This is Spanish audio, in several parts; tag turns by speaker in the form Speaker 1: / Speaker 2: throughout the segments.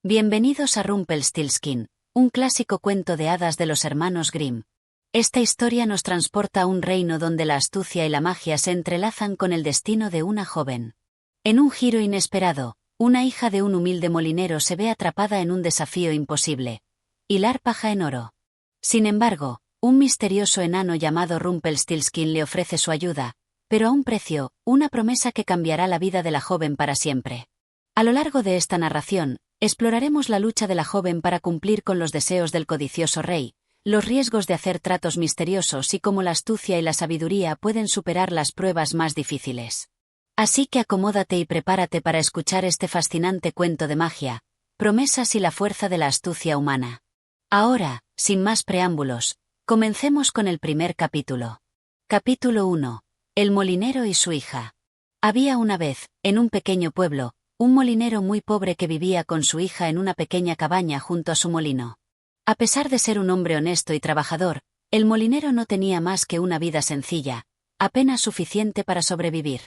Speaker 1: Bienvenidos a Rumpelstiltskin, un clásico cuento de hadas de los hermanos Grimm. Esta historia nos transporta a un reino donde la astucia y la magia se entrelazan con el destino de una joven. En un giro inesperado, una hija de un humilde molinero se ve atrapada en un desafío imposible: hilar paja en oro. Sin embargo, un misterioso enano llamado Rumpelstiltskin le ofrece su ayuda, pero a un precio, una promesa que cambiará la vida de la joven para siempre. A lo largo de esta narración, exploraremos la lucha de la joven para cumplir con los deseos del codicioso rey, los riesgos de hacer tratos misteriosos y cómo la astucia y la sabiduría pueden superar las pruebas más difíciles. Así que acomódate y prepárate para escuchar este fascinante cuento de magia, promesas y la fuerza de la astucia humana. Ahora, sin más preámbulos, comencemos con el primer capítulo. Capítulo 1. El molinero y su hija. Había una vez, en un pequeño pueblo, un molinero muy pobre que vivía con su hija en una pequeña cabaña junto a su molino. A pesar de ser un hombre honesto y trabajador, el molinero no tenía más que una vida sencilla, apenas suficiente para sobrevivir.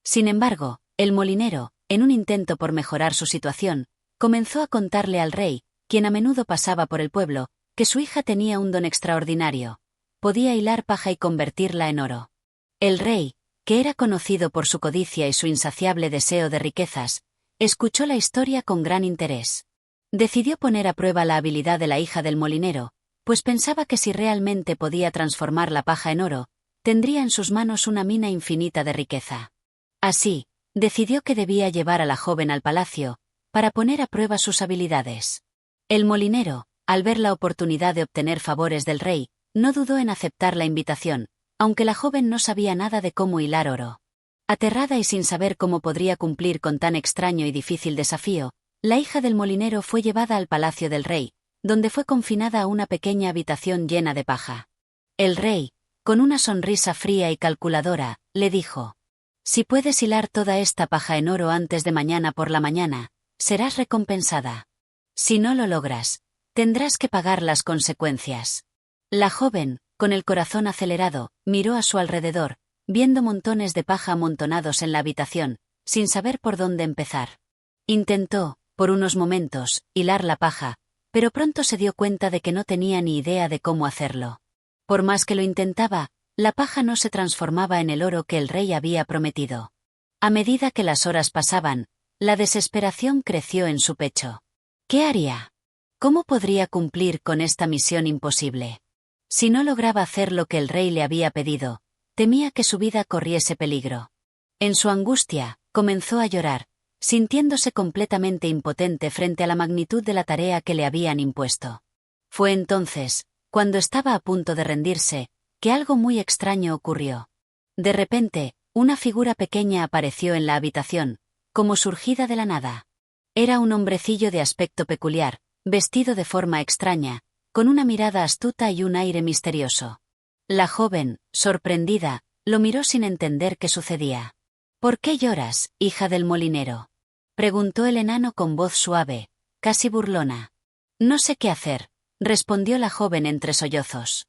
Speaker 1: Sin embargo, el molinero, en un intento por mejorar su situación, comenzó a contarle al rey, quien a menudo pasaba por el pueblo, que su hija tenía un don extraordinario: podía hilar paja y convertirla en oro. El rey, que era conocido por su codicia y su insaciable deseo de riquezas, escuchó la historia con gran interés. Decidió poner a prueba la habilidad de la hija del molinero, pues pensaba que si realmente podía transformar la paja en oro, tendría en sus manos una mina infinita de riqueza. Así, decidió que debía llevar a la joven al palacio, para poner a prueba sus habilidades. El molinero, al ver la oportunidad de obtener favores del rey, no dudó en aceptar la invitación, aunque la joven no sabía nada de cómo hilar oro. Aterrada y sin saber cómo podría cumplir con tan extraño y difícil desafío, la hija del molinero fue llevada al palacio del rey, donde fue confinada a una pequeña habitación llena de paja. El rey, con una sonrisa fría y calculadora, le dijo: «Si puedes hilar toda esta paja en oro antes de mañana por la mañana, serás recompensada. Si no lo logras, tendrás que pagar las consecuencias». La joven, con el corazón acelerado, miró a su alrededor, viendo montones de paja amontonados en la habitación, sin saber por dónde empezar. Intentó, por unos momentos, hilar la paja, pero pronto se dio cuenta de que no tenía ni idea de cómo hacerlo. Por más que lo intentaba, la paja no se transformaba en el oro que el rey había prometido. A medida que las horas pasaban, la desesperación creció en su pecho. ¿Qué haría? ¿Cómo podría cumplir con esta misión imposible? Si no lograba hacer lo que el rey le había pedido, temía que su vida corriese peligro. En su angustia, comenzó a llorar, sintiéndose completamente impotente frente a la magnitud de la tarea que le habían impuesto. Fue entonces, cuando estaba a punto de rendirse, que algo muy extraño ocurrió. De repente, una figura pequeña apareció en la habitación, como surgida de la nada. Era un hombrecillo de aspecto peculiar, vestido de forma extraña, con una mirada astuta y un aire misterioso. La joven, sorprendida, lo miró sin entender qué sucedía. «¿Por qué lloras, hija del molinero?», preguntó el enano con voz suave, casi burlona. «No sé qué hacer», respondió la joven entre sollozos.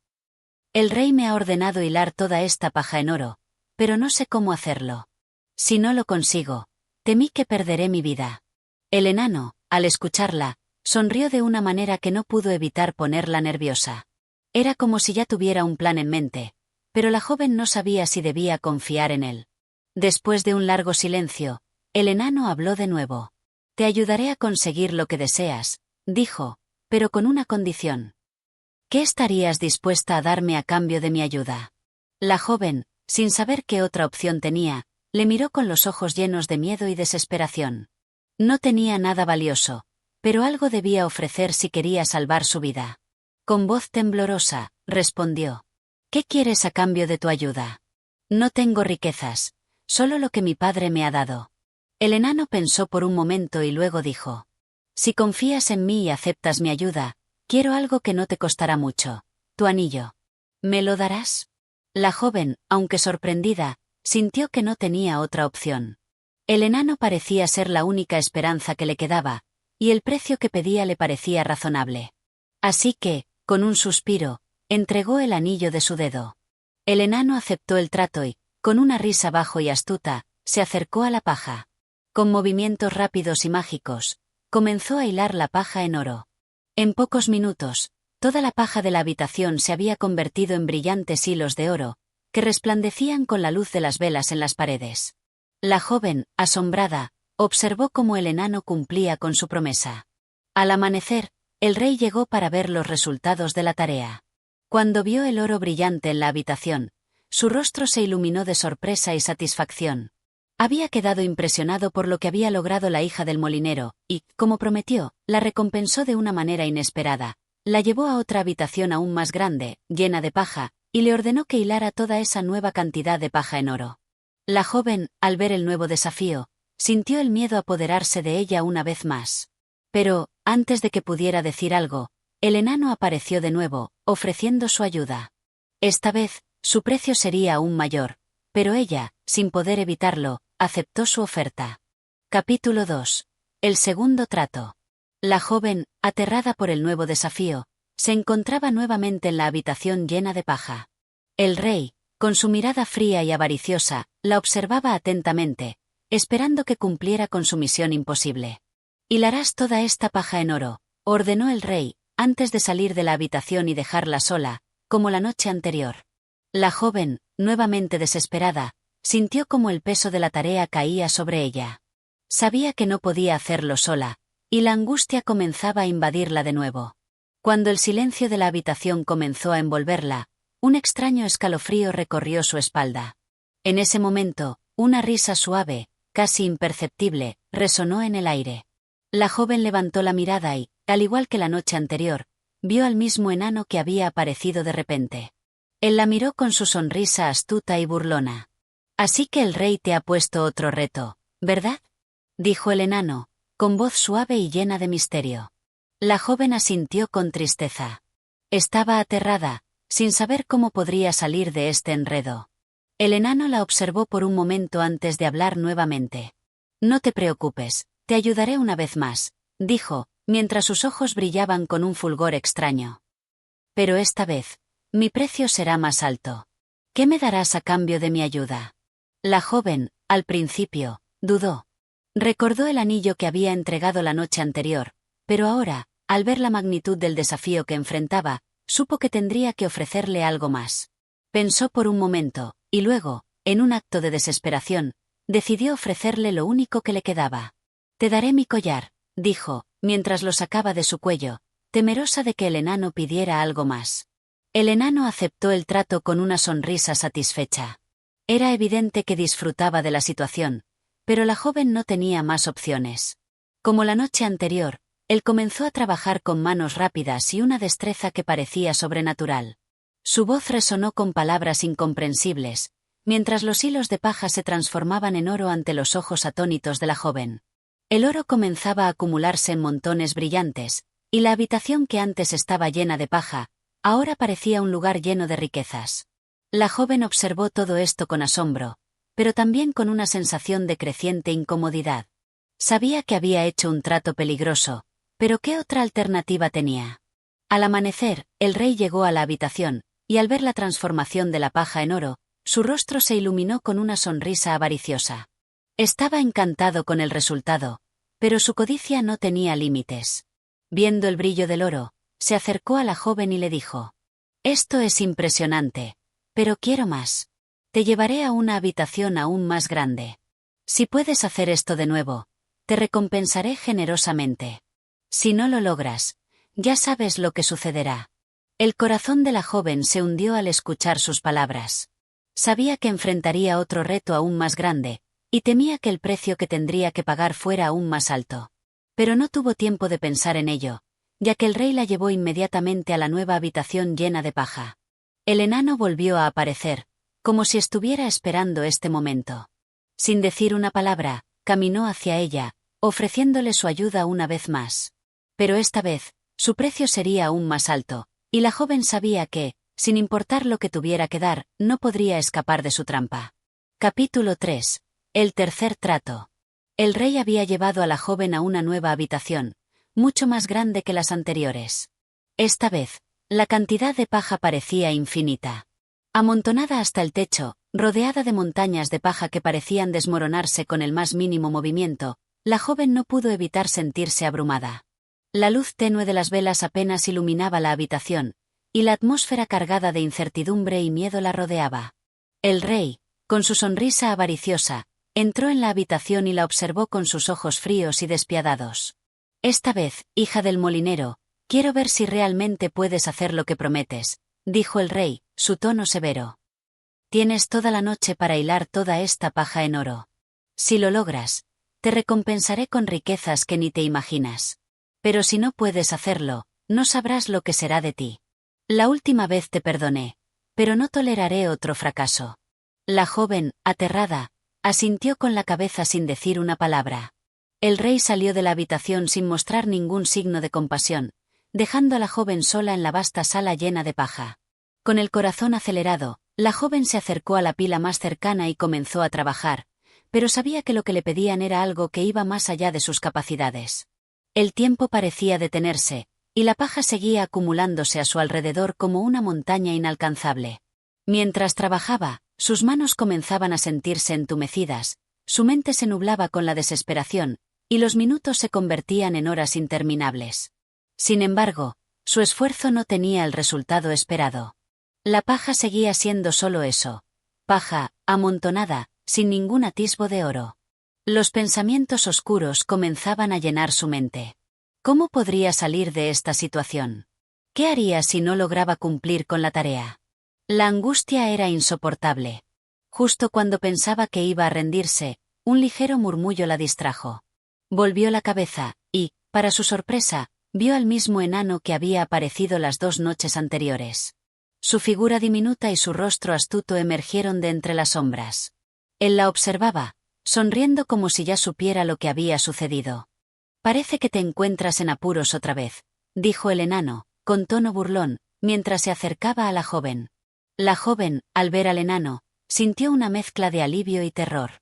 Speaker 1: «El rey me ha ordenado hilar toda esta paja en oro, pero no sé cómo hacerlo. Si no lo consigo, temí que perderé mi vida». El enano, al escucharla, sonrió de una manera que no pudo evitar ponerla nerviosa. Era como si ya tuviera un plan en mente, pero la joven no sabía si debía confiar en él. Después de un largo silencio, el enano habló de nuevo. «Te ayudaré a conseguir lo que deseas», dijo, «pero con una condición». «¿Qué estarías dispuesta a darme a cambio de mi ayuda?». La joven, sin saber qué otra opción tenía, le miró con los ojos llenos de miedo y desesperación. No tenía nada valioso, pero algo debía ofrecer si quería salvar su vida. Con voz temblorosa, respondió: «¿Qué quieres a cambio de tu ayuda?». «No tengo riquezas, solo lo que mi padre me ha dado». El enano pensó por un momento y luego dijo: «Si confías en mí y aceptas mi ayuda, quiero algo que no te costará mucho: tu anillo. ¿Me lo darás?». La joven, aunque sorprendida, sintió que no tenía otra opción. El enano parecía ser la única esperanza que le quedaba, y el precio que pedía le parecía razonable. Así que, con un suspiro, entregó el anillo de su dedo. El enano aceptó el trato y, con una risa bajo y astuta, se acercó a la paja. Con movimientos rápidos y mágicos, comenzó a hilar la paja en oro. En pocos minutos, toda la paja de la habitación se había convertido en brillantes hilos de oro, que resplandecían con la luz de las velas en las paredes. La joven, asombrada, observó cómo el enano cumplía con su promesa. Al amanecer, el rey llegó para ver los resultados de la tarea. Cuando vio el oro brillante en la habitación, su rostro se iluminó de sorpresa y satisfacción. Había quedado impresionado por lo que había logrado la hija del molinero, y, como prometió, la recompensó de una manera inesperada. La llevó a otra habitación aún más grande, llena de paja, y le ordenó que hilara toda esa nueva cantidad de paja en oro. La joven, al ver el nuevo desafío, sintió el miedo apoderarse de ella una vez más. Pero, antes de que pudiera decir algo, el enano apareció de nuevo, ofreciendo su ayuda. Esta vez, su precio sería aún mayor, pero ella, sin poder evitarlo, aceptó su oferta. Capítulo 2. El segundo trato. La joven, aterrada por el nuevo desafío, se encontraba nuevamente en la habitación llena de paja. El rey, con su mirada fría y avariciosa, la observaba atentamente, esperando que cumpliera con su misión imposible. «Hilarás toda esta paja en oro», ordenó el rey, antes de salir de la habitación y dejarla sola, como la noche anterior. La joven, nuevamente desesperada, sintió como el peso de la tarea caía sobre ella. Sabía que no podía hacerlo sola, y la angustia comenzaba a invadirla de nuevo. Cuando el silencio de la habitación comenzó a envolverla, un extraño escalofrío recorrió su espalda. En ese momento, una risa suave, casi imperceptible, resonó en el aire. La joven levantó la mirada y, al igual que la noche anterior, vio al mismo enano que había aparecido de repente. Él la miró con su sonrisa astuta y burlona. «Así que el rey te ha puesto otro reto, ¿verdad?», dijo el enano, con voz suave y llena de misterio. La joven asintió con tristeza. Estaba aterrada, sin saber cómo podría salir de este enredo. El enano la observó por un momento antes de hablar nuevamente. «No te preocupes, te ayudaré una vez más», dijo, mientras sus ojos brillaban con un fulgor extraño. «Pero esta vez, mi precio será más alto. ¿Qué me darás a cambio de mi ayuda?». La joven, al principio, dudó. Recordó el anillo que había entregado la noche anterior, pero ahora, al ver la magnitud del desafío que enfrentaba, supo que tendría que ofrecerle algo más. Pensó por un momento, y luego, en un acto de desesperación, decidió ofrecerle lo único que le quedaba. «Te daré mi collar», dijo, mientras lo sacaba de su cuello, temerosa de que el enano pidiera algo más. El enano aceptó el trato con una sonrisa satisfecha. Era evidente que disfrutaba de la situación, pero la joven no tenía más opciones. Como la noche anterior, él comenzó a trabajar con manos rápidas y una destreza que parecía sobrenatural. Su voz resonó con palabras incomprensibles, mientras los hilos de paja se transformaban en oro ante los ojos atónitos de la joven. El oro comenzaba a acumularse en montones brillantes, y la habitación que antes estaba llena de paja, ahora parecía un lugar lleno de riquezas. La joven observó todo esto con asombro, pero también con una sensación de creciente incomodidad. Sabía que había hecho un trato peligroso, pero ¿qué otra alternativa tenía? Al amanecer, el rey llegó a la habitación, y al ver la transformación de la paja en oro, su rostro se iluminó con una sonrisa avariciosa. Estaba encantado con el resultado, pero su codicia no tenía límites. Viendo el brillo del oro, se acercó a la joven y le dijo: «Esto es impresionante, pero quiero más. Te llevaré a una habitación aún más grande. Si puedes hacer esto de nuevo, te recompensaré generosamente. Si no lo logras, ya sabes lo que sucederá». El corazón de la joven se hundió al escuchar sus palabras. Sabía que enfrentaría otro reto aún más grande, y temía que el precio que tendría que pagar fuera aún más alto. Pero no tuvo tiempo de pensar en ello, ya que el rey la llevó inmediatamente a la nueva habitación llena de paja. El enano volvió a aparecer, como si estuviera esperando este momento. Sin decir una palabra, caminó hacia ella, ofreciéndole su ayuda una vez más. Pero esta vez, su precio sería aún más alto, y la joven sabía que, sin importar lo que tuviera que dar, no podría escapar de su trampa. Capítulo 3. El tercer trato. El rey había llevado a la joven a una nueva habitación, mucho más grande que las anteriores. Esta vez, la cantidad de paja parecía infinita. Amontonada hasta el techo, rodeada de montañas de paja que parecían desmoronarse con el más mínimo movimiento, La joven no pudo evitar sentirse abrumada. La luz tenue de las velas apenas iluminaba la habitación, y la atmósfera cargada de incertidumbre y miedo la rodeaba. El rey, con su sonrisa avariciosa, entró en la habitación y la observó con sus ojos fríos y despiadados. «Esta vez, hija del molinero, quiero ver si realmente puedes hacer lo que prometes», dijo el rey, su tono severo. «Tienes toda la noche para hilar toda esta paja en oro. Si lo logras, te recompensaré con riquezas que ni te imaginas. Pero si no puedes hacerlo, no sabrás lo que será de ti. La última vez te perdoné, pero no toleraré otro fracaso». La joven, aterrada, asintió con la cabeza sin decir una palabra. El rey salió de la habitación sin mostrar ningún signo de compasión, dejando a la joven sola en la vasta sala llena de paja. Con el corazón acelerado, la joven se acercó a la pila más cercana y comenzó a trabajar, pero sabía que lo que le pedían era algo que iba más allá de sus capacidades. El tiempo parecía detenerse, y la paja seguía acumulándose a su alrededor como una montaña inalcanzable. Mientras trabajaba, sus manos comenzaban a sentirse entumecidas, su mente se nublaba con la desesperación, y los minutos se convertían en horas interminables. Sin embargo, su esfuerzo no tenía el resultado esperado. La paja seguía siendo solo eso: paja, amontonada, sin ningún atisbo de oro. Los pensamientos oscuros comenzaban a llenar su mente. ¿Cómo podría salir de esta situación? ¿Qué haría si no lograba cumplir con la tarea? La angustia era insoportable. Justo cuando pensaba que iba a rendirse, un ligero murmullo la distrajo. Volvió la cabeza, y, para su sorpresa, vio al mismo enano que había aparecido las 2 noches anteriores. Su figura diminuta y su rostro astuto emergieron de entre las sombras. Él la observaba, sonriendo como si ya supiera lo que había sucedido. «Parece que te encuentras en apuros otra vez», dijo el enano, con tono burlón, mientras se acercaba a la joven. La joven, al ver al enano, sintió una mezcla de alivio y terror.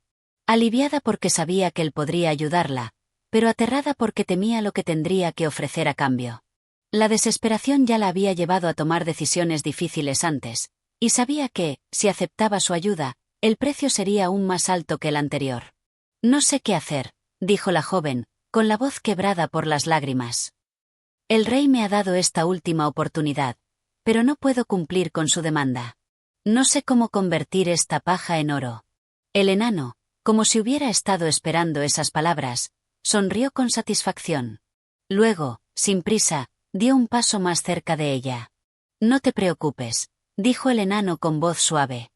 Speaker 1: Aliviada porque sabía que él podría ayudarla, pero aterrada porque temía lo que tendría que ofrecer a cambio. La desesperación ya la había llevado a tomar decisiones difíciles antes, y sabía que, si aceptaba su ayuda, el precio sería aún más alto que el anterior. «No sé qué hacer», dijo la joven, con la voz quebrada por las lágrimas. «El rey me ha dado esta última oportunidad, pero no puedo cumplir con su demanda. No sé cómo convertir esta paja en oro». El enano, como si hubiera estado esperando esas palabras, sonrió con satisfacción. Luego, sin prisa, dio un paso más cerca de ella. «No te preocupes», dijo el enano con voz suave.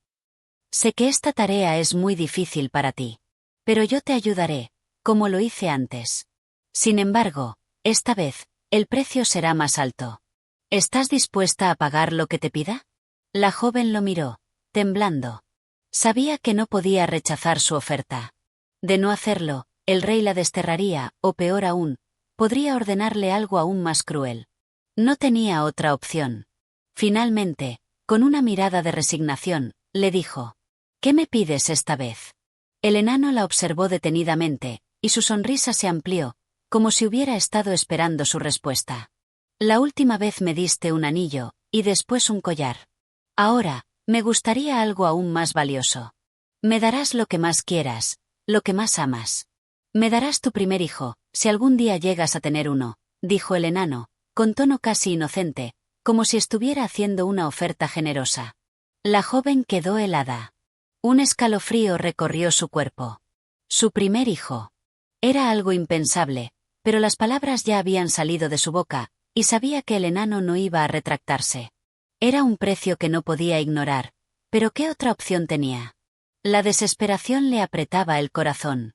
Speaker 1: «Sé que esta tarea es muy difícil para ti. Pero yo te ayudaré, como lo hice antes. Sin embargo, esta vez, el precio será más alto. ¿Estás dispuesta a pagar lo que te pida?». La joven lo miró, temblando. Sabía que no podía rechazar su oferta. De no hacerlo, el rey la desterraría, o peor aún, podría ordenarle algo aún más cruel. No tenía otra opción. Finalmente, con una mirada de resignación, le dijo: «¿Qué me pides esta vez?». El enano la observó detenidamente, y su sonrisa se amplió, como si hubiera estado esperando su respuesta. «La última vez me diste un anillo, y después un collar. Ahora, me gustaría algo aún más valioso. Me darás lo que más quieras, lo que más amas. Me darás tu primer hijo, si algún día llegas a tener uno», dijo el enano, con tono casi inocente, como si estuviera haciendo una oferta generosa. La joven quedó helada. Un escalofrío recorrió su cuerpo. Su primer hijo. Era algo impensable, pero las palabras ya habían salido de su boca, y sabía que el enano no iba a retractarse. Era un precio que no podía ignorar, pero ¿qué otra opción tenía? La desesperación le apretaba el corazón.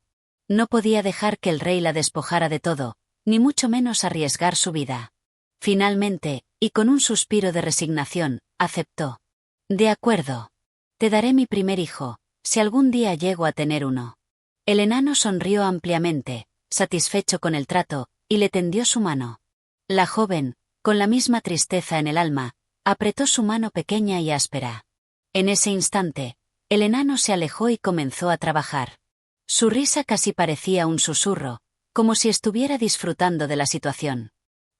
Speaker 1: No podía dejar que el rey la despojara de todo, ni mucho menos arriesgar su vida. Finalmente, y con un suspiro de resignación, aceptó. «De acuerdo. Te daré mi primer hijo, si algún día llego a tener uno». El enano sonrió ampliamente, satisfecho con el trato, y le tendió su mano. La joven, con la misma tristeza en el alma, apretó su mano pequeña y áspera. En ese instante, el enano se alejó y comenzó a trabajar. Su risa casi parecía un susurro, como si estuviera disfrutando de la situación.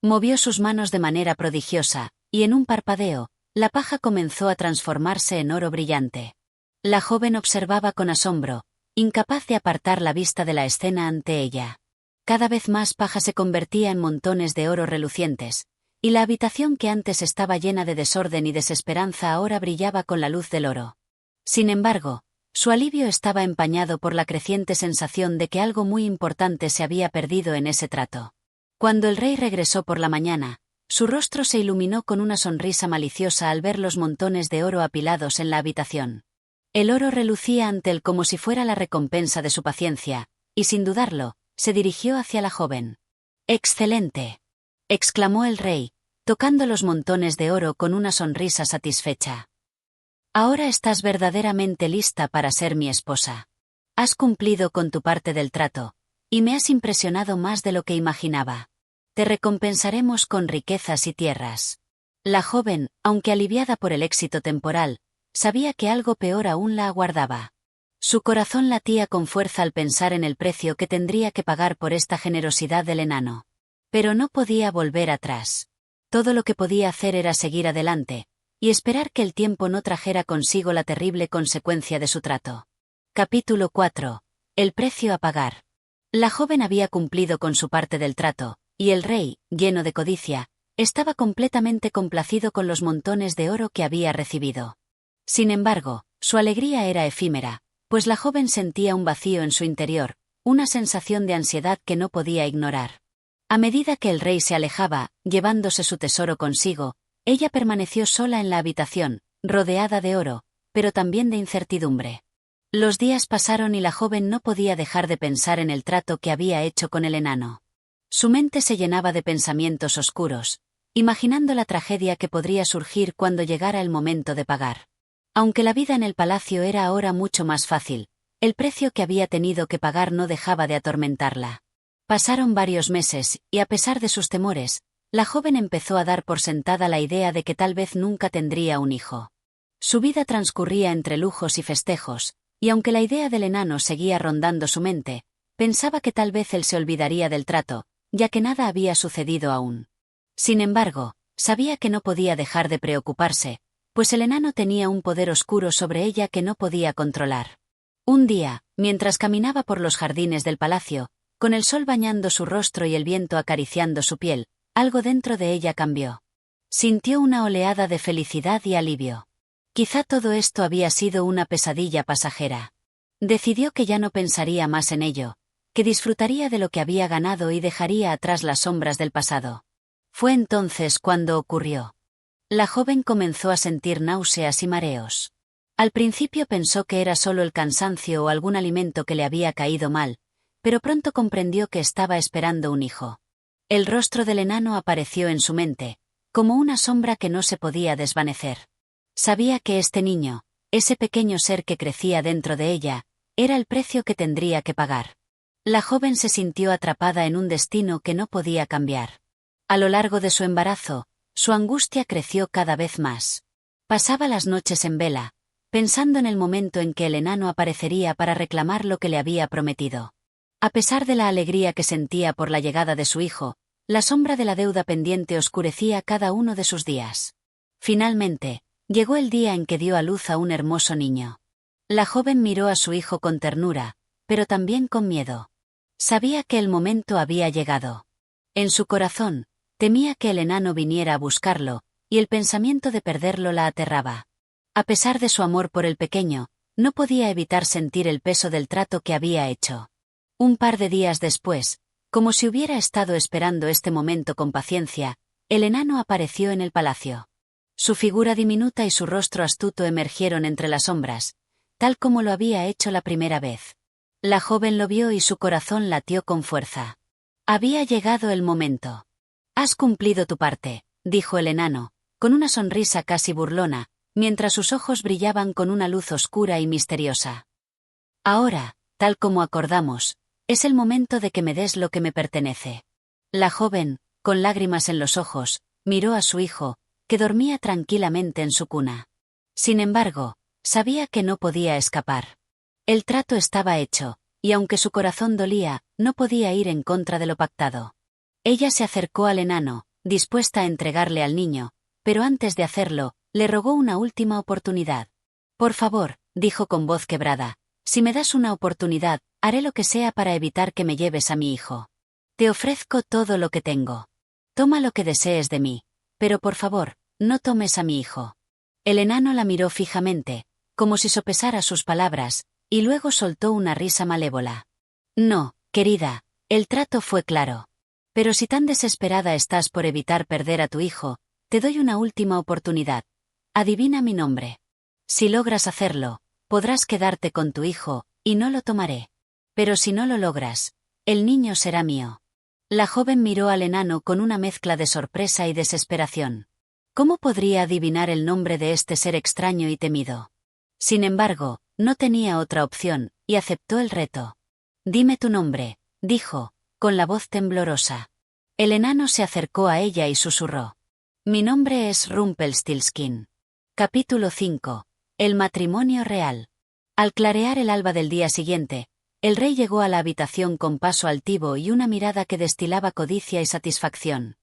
Speaker 1: Movió sus manos de manera prodigiosa, y en un parpadeo, la paja comenzó a transformarse en oro brillante. La joven observaba con asombro, incapaz de apartar la vista de la escena ante ella. Cada vez más paja se convertía en montones de oro relucientes, y la habitación que antes estaba llena de desorden y desesperanza ahora brillaba con la luz del oro. Sin embargo, su alivio estaba empañado por la creciente sensación de que algo muy importante se había perdido en ese trato. Cuando el rey regresó por la mañana, su rostro se iluminó con una sonrisa maliciosa al ver los montones de oro apilados en la habitación. El oro relucía ante él como si fuera la recompensa de su paciencia, y sin dudarlo, se dirigió hacia la joven. «¡Excelente!», exclamó el rey, tocando los montones de oro con una sonrisa satisfecha. «Ahora estás verdaderamente lista para ser mi esposa. Has cumplido con tu parte del trato, y me has impresionado más de lo que imaginaba. Te recompensaremos con riquezas y tierras». La joven, aunque aliviada por el éxito temporal, sabía que algo peor aún la aguardaba. Su corazón latía con fuerza al pensar en el precio que tendría que pagar por esta generosidad del enano. Pero no podía volver atrás. Todo lo que podía hacer era seguir adelante, y esperar que el tiempo no trajera consigo la terrible consecuencia de su trato. Capítulo 4. El precio a pagar. La joven había cumplido con su parte del trato, y el rey, lleno de codicia, estaba completamente complacido con los montones de oro que había recibido. Sin embargo, su alegría era efímera, pues la joven sentía un vacío en su interior, una sensación de ansiedad que no podía ignorar. A medida que el rey se alejaba, llevándose su tesoro consigo, ella permaneció sola en la habitación, rodeada de oro, pero también de incertidumbre. Los días pasaron y la joven no podía dejar de pensar en el trato que había hecho con el enano. Su mente se llenaba de pensamientos oscuros, imaginando la tragedia que podría surgir cuando llegara el momento de pagar. Aunque la vida en el palacio era ahora mucho más fácil, el precio que había tenido que pagar no dejaba de atormentarla. Pasaron varios meses, y a pesar de sus temores, la joven empezó a dar por sentada la idea de que tal vez nunca tendría un hijo. Su vida transcurría entre lujos y festejos, y aunque la idea del enano seguía rondando su mente, pensaba que tal vez él se olvidaría del trato, ya que nada había sucedido aún. Sin embargo, sabía que no podía dejar de preocuparse, pues el enano tenía un poder oscuro sobre ella que no podía controlar. Un día, mientras caminaba por los jardines del palacio, con el sol bañando su rostro y el viento acariciando su piel, algo dentro de ella cambió. Sintió una oleada de felicidad y alivio. Quizá todo esto había sido una pesadilla pasajera. Decidió que ya no pensaría más en ello, que disfrutaría de lo que había ganado y dejaría atrás las sombras del pasado. Fue entonces cuando ocurrió. La joven comenzó a sentir náuseas y mareos. Al principio pensó que era solo el cansancio o algún alimento que le había caído mal, pero pronto comprendió que estaba esperando un hijo. El rostro del enano apareció en su mente, como una sombra que no se podía desvanecer. Sabía que este niño, ese pequeño ser que crecía dentro de ella, era el precio que tendría que pagar. La joven se sintió atrapada en un destino que no podía cambiar. A lo largo de su embarazo, su angustia creció cada vez más. Pasaba las noches en vela, pensando en el momento en que el enano aparecería para reclamar lo que le había prometido. A pesar de la alegría que sentía por la llegada de su hijo, la sombra de la deuda pendiente oscurecía cada uno de sus días. Finalmente, llegó el día en que dio a luz a un hermoso niño. La joven miró a su hijo con ternura, pero también con miedo. Sabía que el momento había llegado. En su corazón, temía que el enano viniera a buscarlo, y el pensamiento de perderlo la aterraba. A pesar de su amor por el pequeño, no podía evitar sentir el peso del trato que había hecho. Un par de días después, como si hubiera estado esperando este momento con paciencia, el enano apareció en el palacio. Su figura diminuta y su rostro astuto emergieron entre las sombras, tal como lo había hecho la primera vez. La joven lo vio y su corazón latió con fuerza. Había llegado el momento. «Has cumplido tu parte», dijo el enano, con una sonrisa casi burlona, mientras sus ojos brillaban con una luz oscura y misteriosa. «Ahora, tal como acordamos, es el momento de que me des lo que me pertenece». La joven, con lágrimas en los ojos, miró a su hijo, que dormía tranquilamente en su cuna. Sin embargo, sabía que no podía escapar. El trato estaba hecho, y aunque su corazón dolía, no podía ir en contra de lo pactado. Ella se acercó al enano, dispuesta a entregarle al niño, pero antes de hacerlo, le rogó una última oportunidad. «Por favor», dijo con voz quebrada, «si me das una oportunidad, haré lo que sea para evitar que me lleves a mi hijo». Te ofrezco todo lo que tengo. Toma lo que desees de mí, pero por favor, no tomes a mi hijo. El enano la miró fijamente, como si sopesara sus palabras, y luego soltó una risa malévola. No, querida, el trato fue claro. Pero si tan desesperada estás por evitar perder a tu hijo, te doy una última oportunidad. Adivina mi nombre. Si logras hacerlo, podrás quedarte con tu hijo, y no lo tomaré. Pero si no lo logras, el niño será mío. La joven miró al enano con una mezcla de sorpresa y desesperación. ¿Cómo podría adivinar el nombre de este ser extraño y temido? Sin embargo, no tenía otra opción, y aceptó el reto. Dime tu nombre, dijo, con la voz temblorosa. El enano se acercó a ella y susurró. Mi nombre es Rumpelstiltskin. Capítulo 5. El matrimonio real. Al clarear el alba del día siguiente, el rey llegó a la habitación con paso altivo y una mirada que destilaba codicia y satisfacción.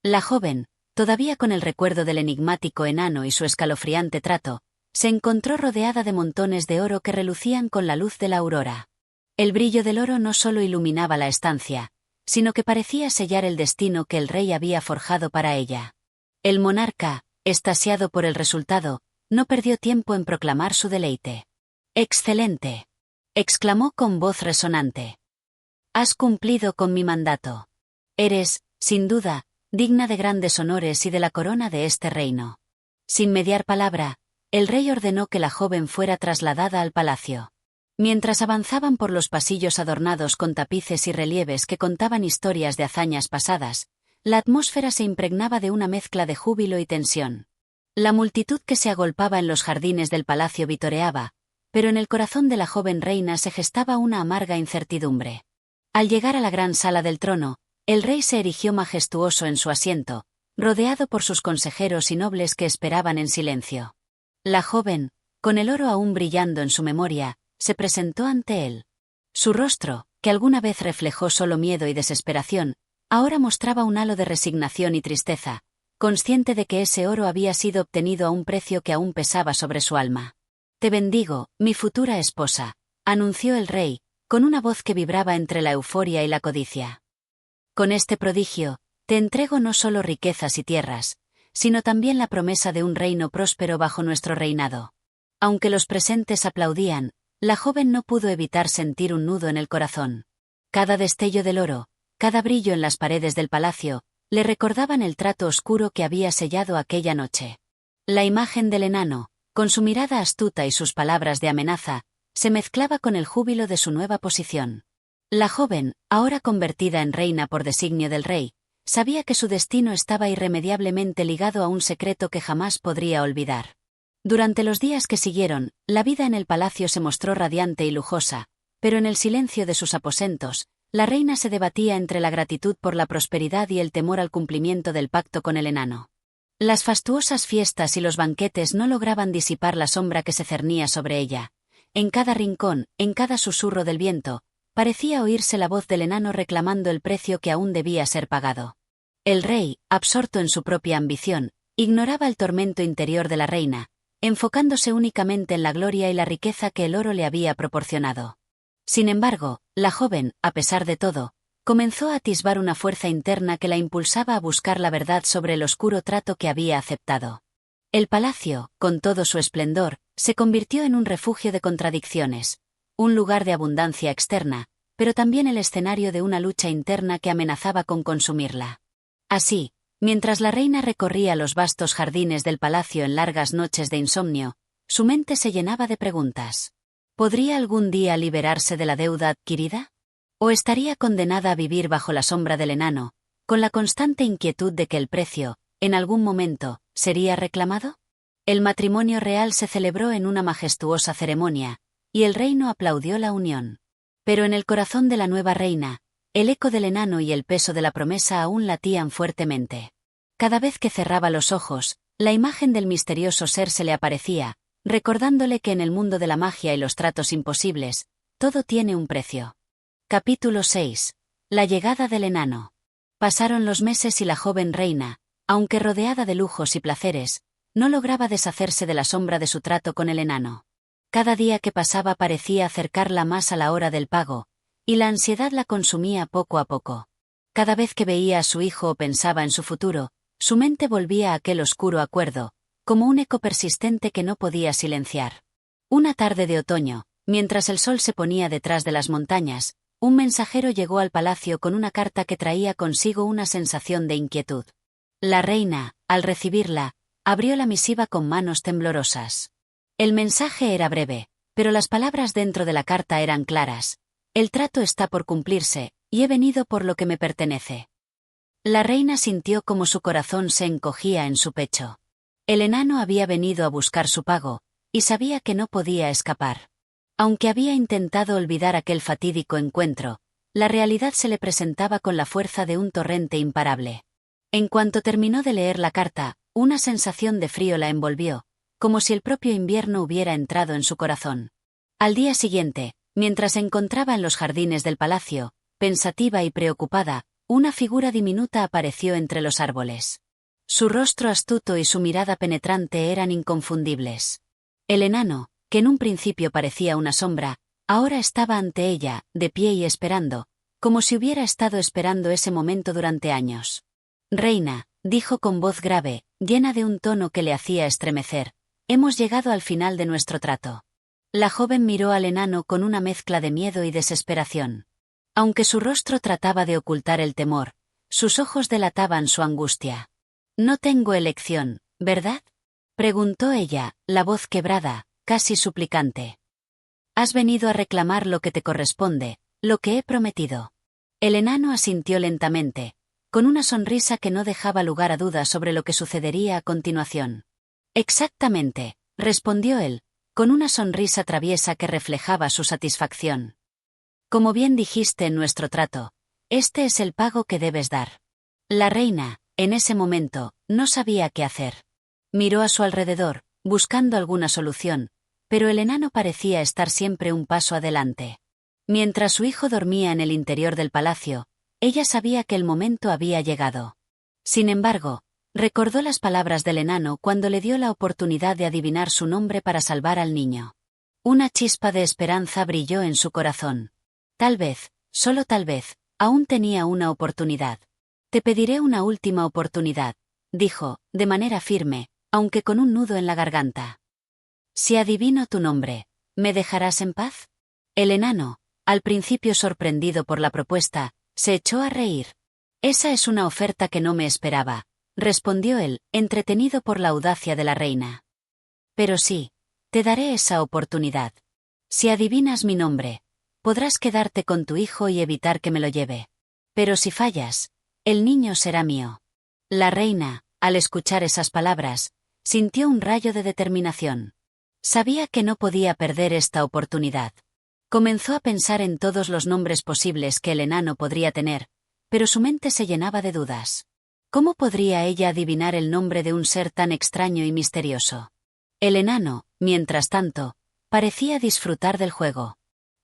Speaker 1: La joven, todavía con el recuerdo del enigmático enano y su escalofriante trato, se encontró rodeada de montones de oro que relucían con la luz de la aurora. El brillo del oro no solo iluminaba la estancia, sino que parecía sellar el destino que el rey había forjado para ella. El monarca, extasiado por el resultado, no perdió tiempo en proclamar su deleite. «¡Excelente!», exclamó con voz resonante. «Has cumplido con mi mandato. Eres, sin duda, digna de grandes honores y de la corona de este reino». Sin mediar palabra, el rey ordenó que la joven fuera trasladada al palacio. Mientras avanzaban por los pasillos adornados con tapices y relieves que contaban historias de hazañas pasadas, la atmósfera se impregnaba de una mezcla de júbilo y tensión. La multitud que se agolpaba en los jardines del palacio vitoreaba, pero en el corazón de la joven reina se gestaba una amarga incertidumbre. Al llegar a la gran sala del trono, el rey se erigió majestuoso en su asiento, rodeado por sus consejeros y nobles que esperaban en silencio. La joven, con el oro aún brillando en su memoria, se presentó ante él. Su rostro, que alguna vez reflejó solo miedo y desesperación, ahora mostraba un halo de resignación y tristeza, consciente de que ese oro había sido obtenido a un precio que aún pesaba sobre su alma. «Te bendigo, mi futura esposa», anunció el rey, con una voz que vibraba entre la euforia y la codicia. «Con este prodigio, te entrego no solo riquezas y tierras, sino también la promesa de un reino próspero bajo nuestro reinado». Aunque los presentes aplaudían, la joven no pudo evitar sentir un nudo en el corazón. Cada destello del oro, cada brillo en las paredes del palacio, le recordaban el trato oscuro que había sellado aquella noche. La imagen del enano, con su mirada astuta y sus palabras de amenaza, se mezclaba con el júbilo de su nueva posición. La joven, ahora convertida en reina por designio del rey, sabía que su destino estaba irremediablemente ligado a un secreto que jamás podría olvidar. Durante los días que siguieron, la vida en el palacio se mostró radiante y lujosa, pero en el silencio de sus aposentos, la reina se debatía entre la gratitud por la prosperidad y el temor al cumplimiento del pacto con el enano. Las fastuosas fiestas y los banquetes no lograban disipar la sombra que se cernía sobre ella. En cada rincón, en cada susurro del viento, parecía oírse la voz del enano reclamando el precio que aún debía ser pagado. El rey, absorto en su propia ambición, ignoraba el tormento interior de la reina, enfocándose únicamente en la gloria y la riqueza que el oro le había proporcionado. Sin embargo, la joven, a pesar de todo, comenzó a atisbar una fuerza interna que la impulsaba a buscar la verdad sobre el oscuro trato que había aceptado. El palacio, con todo su esplendor, se convirtió en un refugio de contradicciones, un lugar de abundancia externa, pero también el escenario de una lucha interna que amenazaba con consumirla. Así, mientras la reina recorría los vastos jardines del palacio en largas noches de insomnio, su mente se llenaba de preguntas. ¿Podría algún día liberarse de la deuda adquirida? ¿O estaría condenada a vivir bajo la sombra del enano, con la constante inquietud de que el precio, en algún momento, sería reclamado? El matrimonio real se celebró en una majestuosa ceremonia, y el reino aplaudió la unión. Pero en el corazón de la nueva reina, el eco del enano y el peso de la promesa aún latían fuertemente. Cada vez que cerraba los ojos, la imagen del misterioso ser se le aparecía, recordándole que en el mundo de la magia y los tratos imposibles, todo tiene un precio. Capítulo 6. La llegada del enano. Pasaron los meses y la joven reina, aunque rodeada de lujos y placeres, no lograba deshacerse de la sombra de su trato con el enano. Cada día que pasaba parecía acercarla más a la hora del pago, y la ansiedad la consumía poco a poco. Cada vez que veía a su hijo o pensaba en su futuro, su mente volvía a aquel oscuro acuerdo, como un eco persistente que no podía silenciar. Una tarde de otoño, mientras el sol se ponía detrás de las montañas, un mensajero llegó al palacio con una carta que traía consigo una sensación de inquietud. La reina, al recibirla, abrió la misiva con manos temblorosas. El mensaje era breve, pero las palabras dentro de la carta eran claras. El trato está por cumplirse, y he venido por lo que me pertenece. La reina sintió como su corazón se encogía en su pecho. El enano había venido a buscar su pago, y sabía que no podía escapar. Aunque había intentado olvidar aquel fatídico encuentro, la realidad se le presentaba con la fuerza de un torrente imparable. En cuanto terminó de leer la carta, una sensación de frío la envolvió, como si el propio invierno hubiera entrado en su corazón. Al día siguiente, mientras se encontraba en los jardines del palacio, pensativa y preocupada, una figura diminuta apareció entre los árboles. Su rostro astuto y su mirada penetrante eran inconfundibles. El enano, que en un principio parecía una sombra, ahora estaba ante ella, de pie y esperando, como si hubiera estado esperando ese momento durante años. «Reina», dijo con voz grave, llena de un tono que le hacía estremecer, «hemos llegado al final de nuestro trato». La joven miró al enano con una mezcla de miedo y desesperación. Aunque su rostro trataba de ocultar el temor, sus ojos delataban su angustia. «No tengo elección, ¿verdad?», preguntó ella, la voz quebrada, casi suplicante. «Has venido a reclamar lo que te corresponde, lo que he prometido». El enano asintió lentamente, con una sonrisa que no dejaba lugar a dudas sobre lo que sucedería a continuación. «Exactamente», respondió él, con una sonrisa traviesa que reflejaba su satisfacción. «Como bien dijiste en nuestro trato, este es el pago que debes dar». La reina, en ese momento, no sabía qué hacer. Miró a su alrededor, buscando alguna solución, pero el enano parecía estar siempre un paso adelante. Mientras su hijo dormía en el interior del palacio, ella sabía que el momento había llegado. Sin embargo, recordó las palabras del enano cuando le dio la oportunidad de adivinar su nombre para salvar al niño. Una chispa de esperanza brilló en su corazón. Tal vez, solo tal vez, aún tenía una oportunidad. «Te pediré una última oportunidad», dijo, de manera firme, aunque con un nudo en la garganta. «Si adivino tu nombre, ¿me dejarás en paz?». El enano, al principio sorprendido por la propuesta, se echó a reír. «Esa es una oferta que no me esperaba», respondió él, entretenido por la audacia de la reina. «Pero sí, te daré esa oportunidad. Si adivinas mi nombre, podrás quedarte con tu hijo y evitar que me lo lleve. Pero si fallas, el niño será mío». La reina, al escuchar esas palabras, sintió un rayo de determinación. Sabía que no podía perder esta oportunidad. Comenzó a pensar en todos los nombres posibles que el enano podría tener, pero su mente se llenaba de dudas. ¿Cómo podría ella adivinar el nombre de un ser tan extraño y misterioso? El enano, mientras tanto, parecía disfrutar del juego.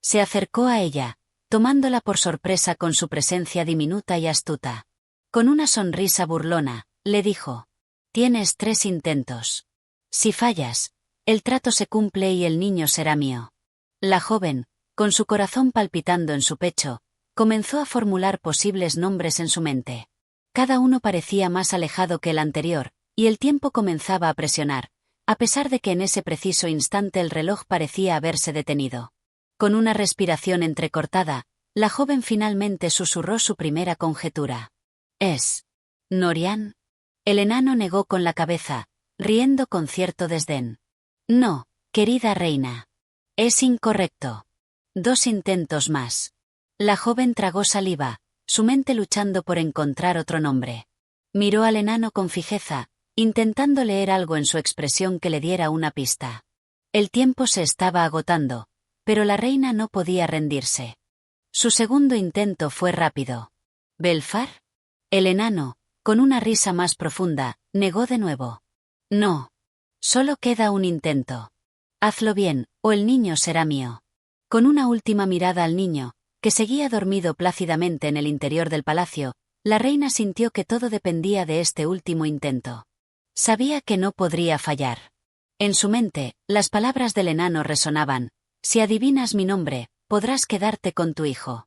Speaker 1: Se acercó a ella, tomándola por sorpresa con su presencia diminuta y astuta. Con una sonrisa burlona, le dijo: «Tienes 3 intentos. Si fallas, el trato se cumple y el niño será mío». La joven, con su corazón palpitando en su pecho, comenzó a formular posibles nombres en su mente. Cada uno parecía más alejado que el anterior, y el tiempo comenzaba a presionar, a pesar de que en ese preciso instante el reloj parecía haberse detenido. Con una respiración entrecortada, la joven finalmente susurró su primera conjetura. «¿Es Norian?». El enano negó con la cabeza, riendo con cierto desdén. «No, querida reina. Es incorrecto. 2 intentos más». La joven tragó saliva, su mente luchando por encontrar otro nombre. Miró al enano con fijeza, intentando leer algo en su expresión que le diera una pista. El tiempo se estaba agotando, pero la reina no podía rendirse. Su segundo intento fue rápido. «¿Belfar?». El enano, con una risa más profunda, negó de nuevo. «No. Solo queda un intento. Hazlo bien, o el niño será mío». Con una última mirada al niño, que seguía dormido plácidamente en el interior del palacio, la reina sintió que todo dependía de este último intento. Sabía que no podría fallar. En su mente, las palabras del enano resonaban: «Si adivinas mi nombre, podrás quedarte con tu hijo».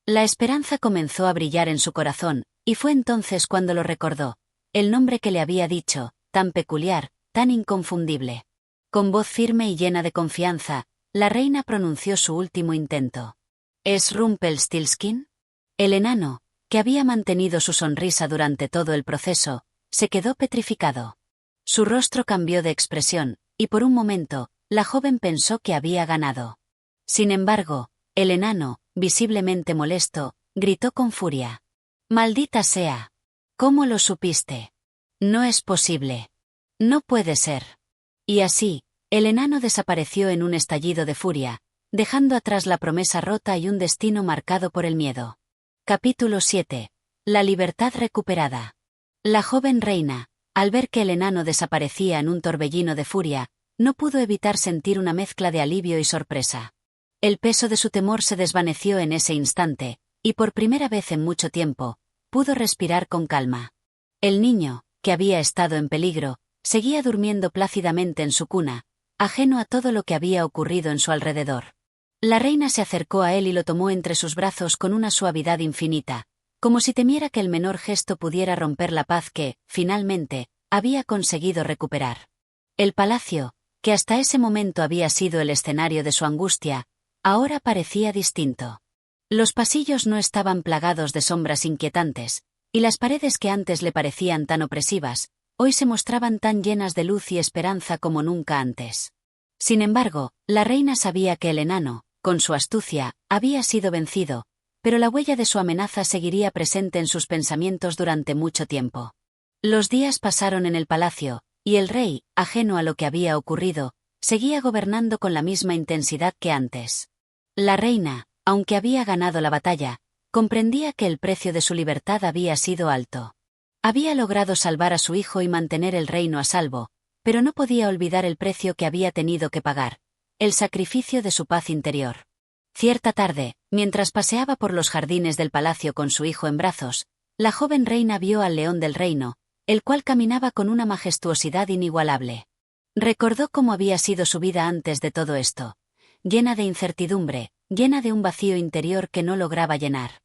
Speaker 1: La esperanza comenzó a brillar en su corazón, y fue entonces cuando lo recordó. El nombre que le había dicho, tan peculiar, tan inconfundible. Con voz firme y llena de confianza, la reina pronunció su último intento. ¿Es Rumpelstiltskin? El enano, que había mantenido su sonrisa durante todo el proceso, se quedó petrificado. Su rostro cambió de expresión, y por un momento, la joven pensó que había ganado. Sin embargo, el enano, visiblemente molesto, gritó con furia. «¡Maldita sea! ¿Cómo lo supiste? No es posible. No puede ser». Y así, el enano desapareció en un estallido de furia, dejando atrás la promesa rota y un destino marcado por el miedo. Capítulo 7. La libertad recuperada. La joven reina, al ver que el enano desaparecía en un torbellino de furia, no pudo evitar sentir una mezcla de alivio y sorpresa. El peso de su temor se desvaneció en ese instante, y por primera vez en mucho tiempo, pudo respirar con calma. El niño, que había estado en peligro, seguía durmiendo plácidamente en su cuna, ajeno a todo lo que había ocurrido en su alrededor. La reina se acercó a él y lo tomó entre sus brazos con una suavidad infinita, como si temiera que el menor gesto pudiera romper la paz que, finalmente, había conseguido recuperar. El palacio, que hasta ese momento había sido el escenario de su angustia, ahora parecía distinto. Los pasillos no estaban plagados de sombras inquietantes, y las paredes que antes le parecían tan opresivas, hoy se mostraban tan llenas de luz y esperanza como nunca antes. Sin embargo, la reina sabía que el enano, con su astucia, había sido vencido, pero la huella de su amenaza seguiría presente en sus pensamientos durante mucho tiempo. Los días pasaron en el palacio, y el rey, ajeno a lo que había ocurrido, seguía gobernando con la misma intensidad que antes. La reina, aunque había ganado la batalla, comprendía que el precio de su libertad había sido alto. Había logrado salvar a su hijo y mantener el reino a salvo, pero no podía olvidar el precio que había tenido que pagar, el sacrificio de su paz interior. Cierta tarde, mientras paseaba por los jardines del palacio con su hijo en brazos, la joven reina vio al león del reino, el cual caminaba con una majestuosidad inigualable. Recordó cómo había sido su vida antes de todo esto, llena de incertidumbre, llena de un vacío interior que no lograba llenar.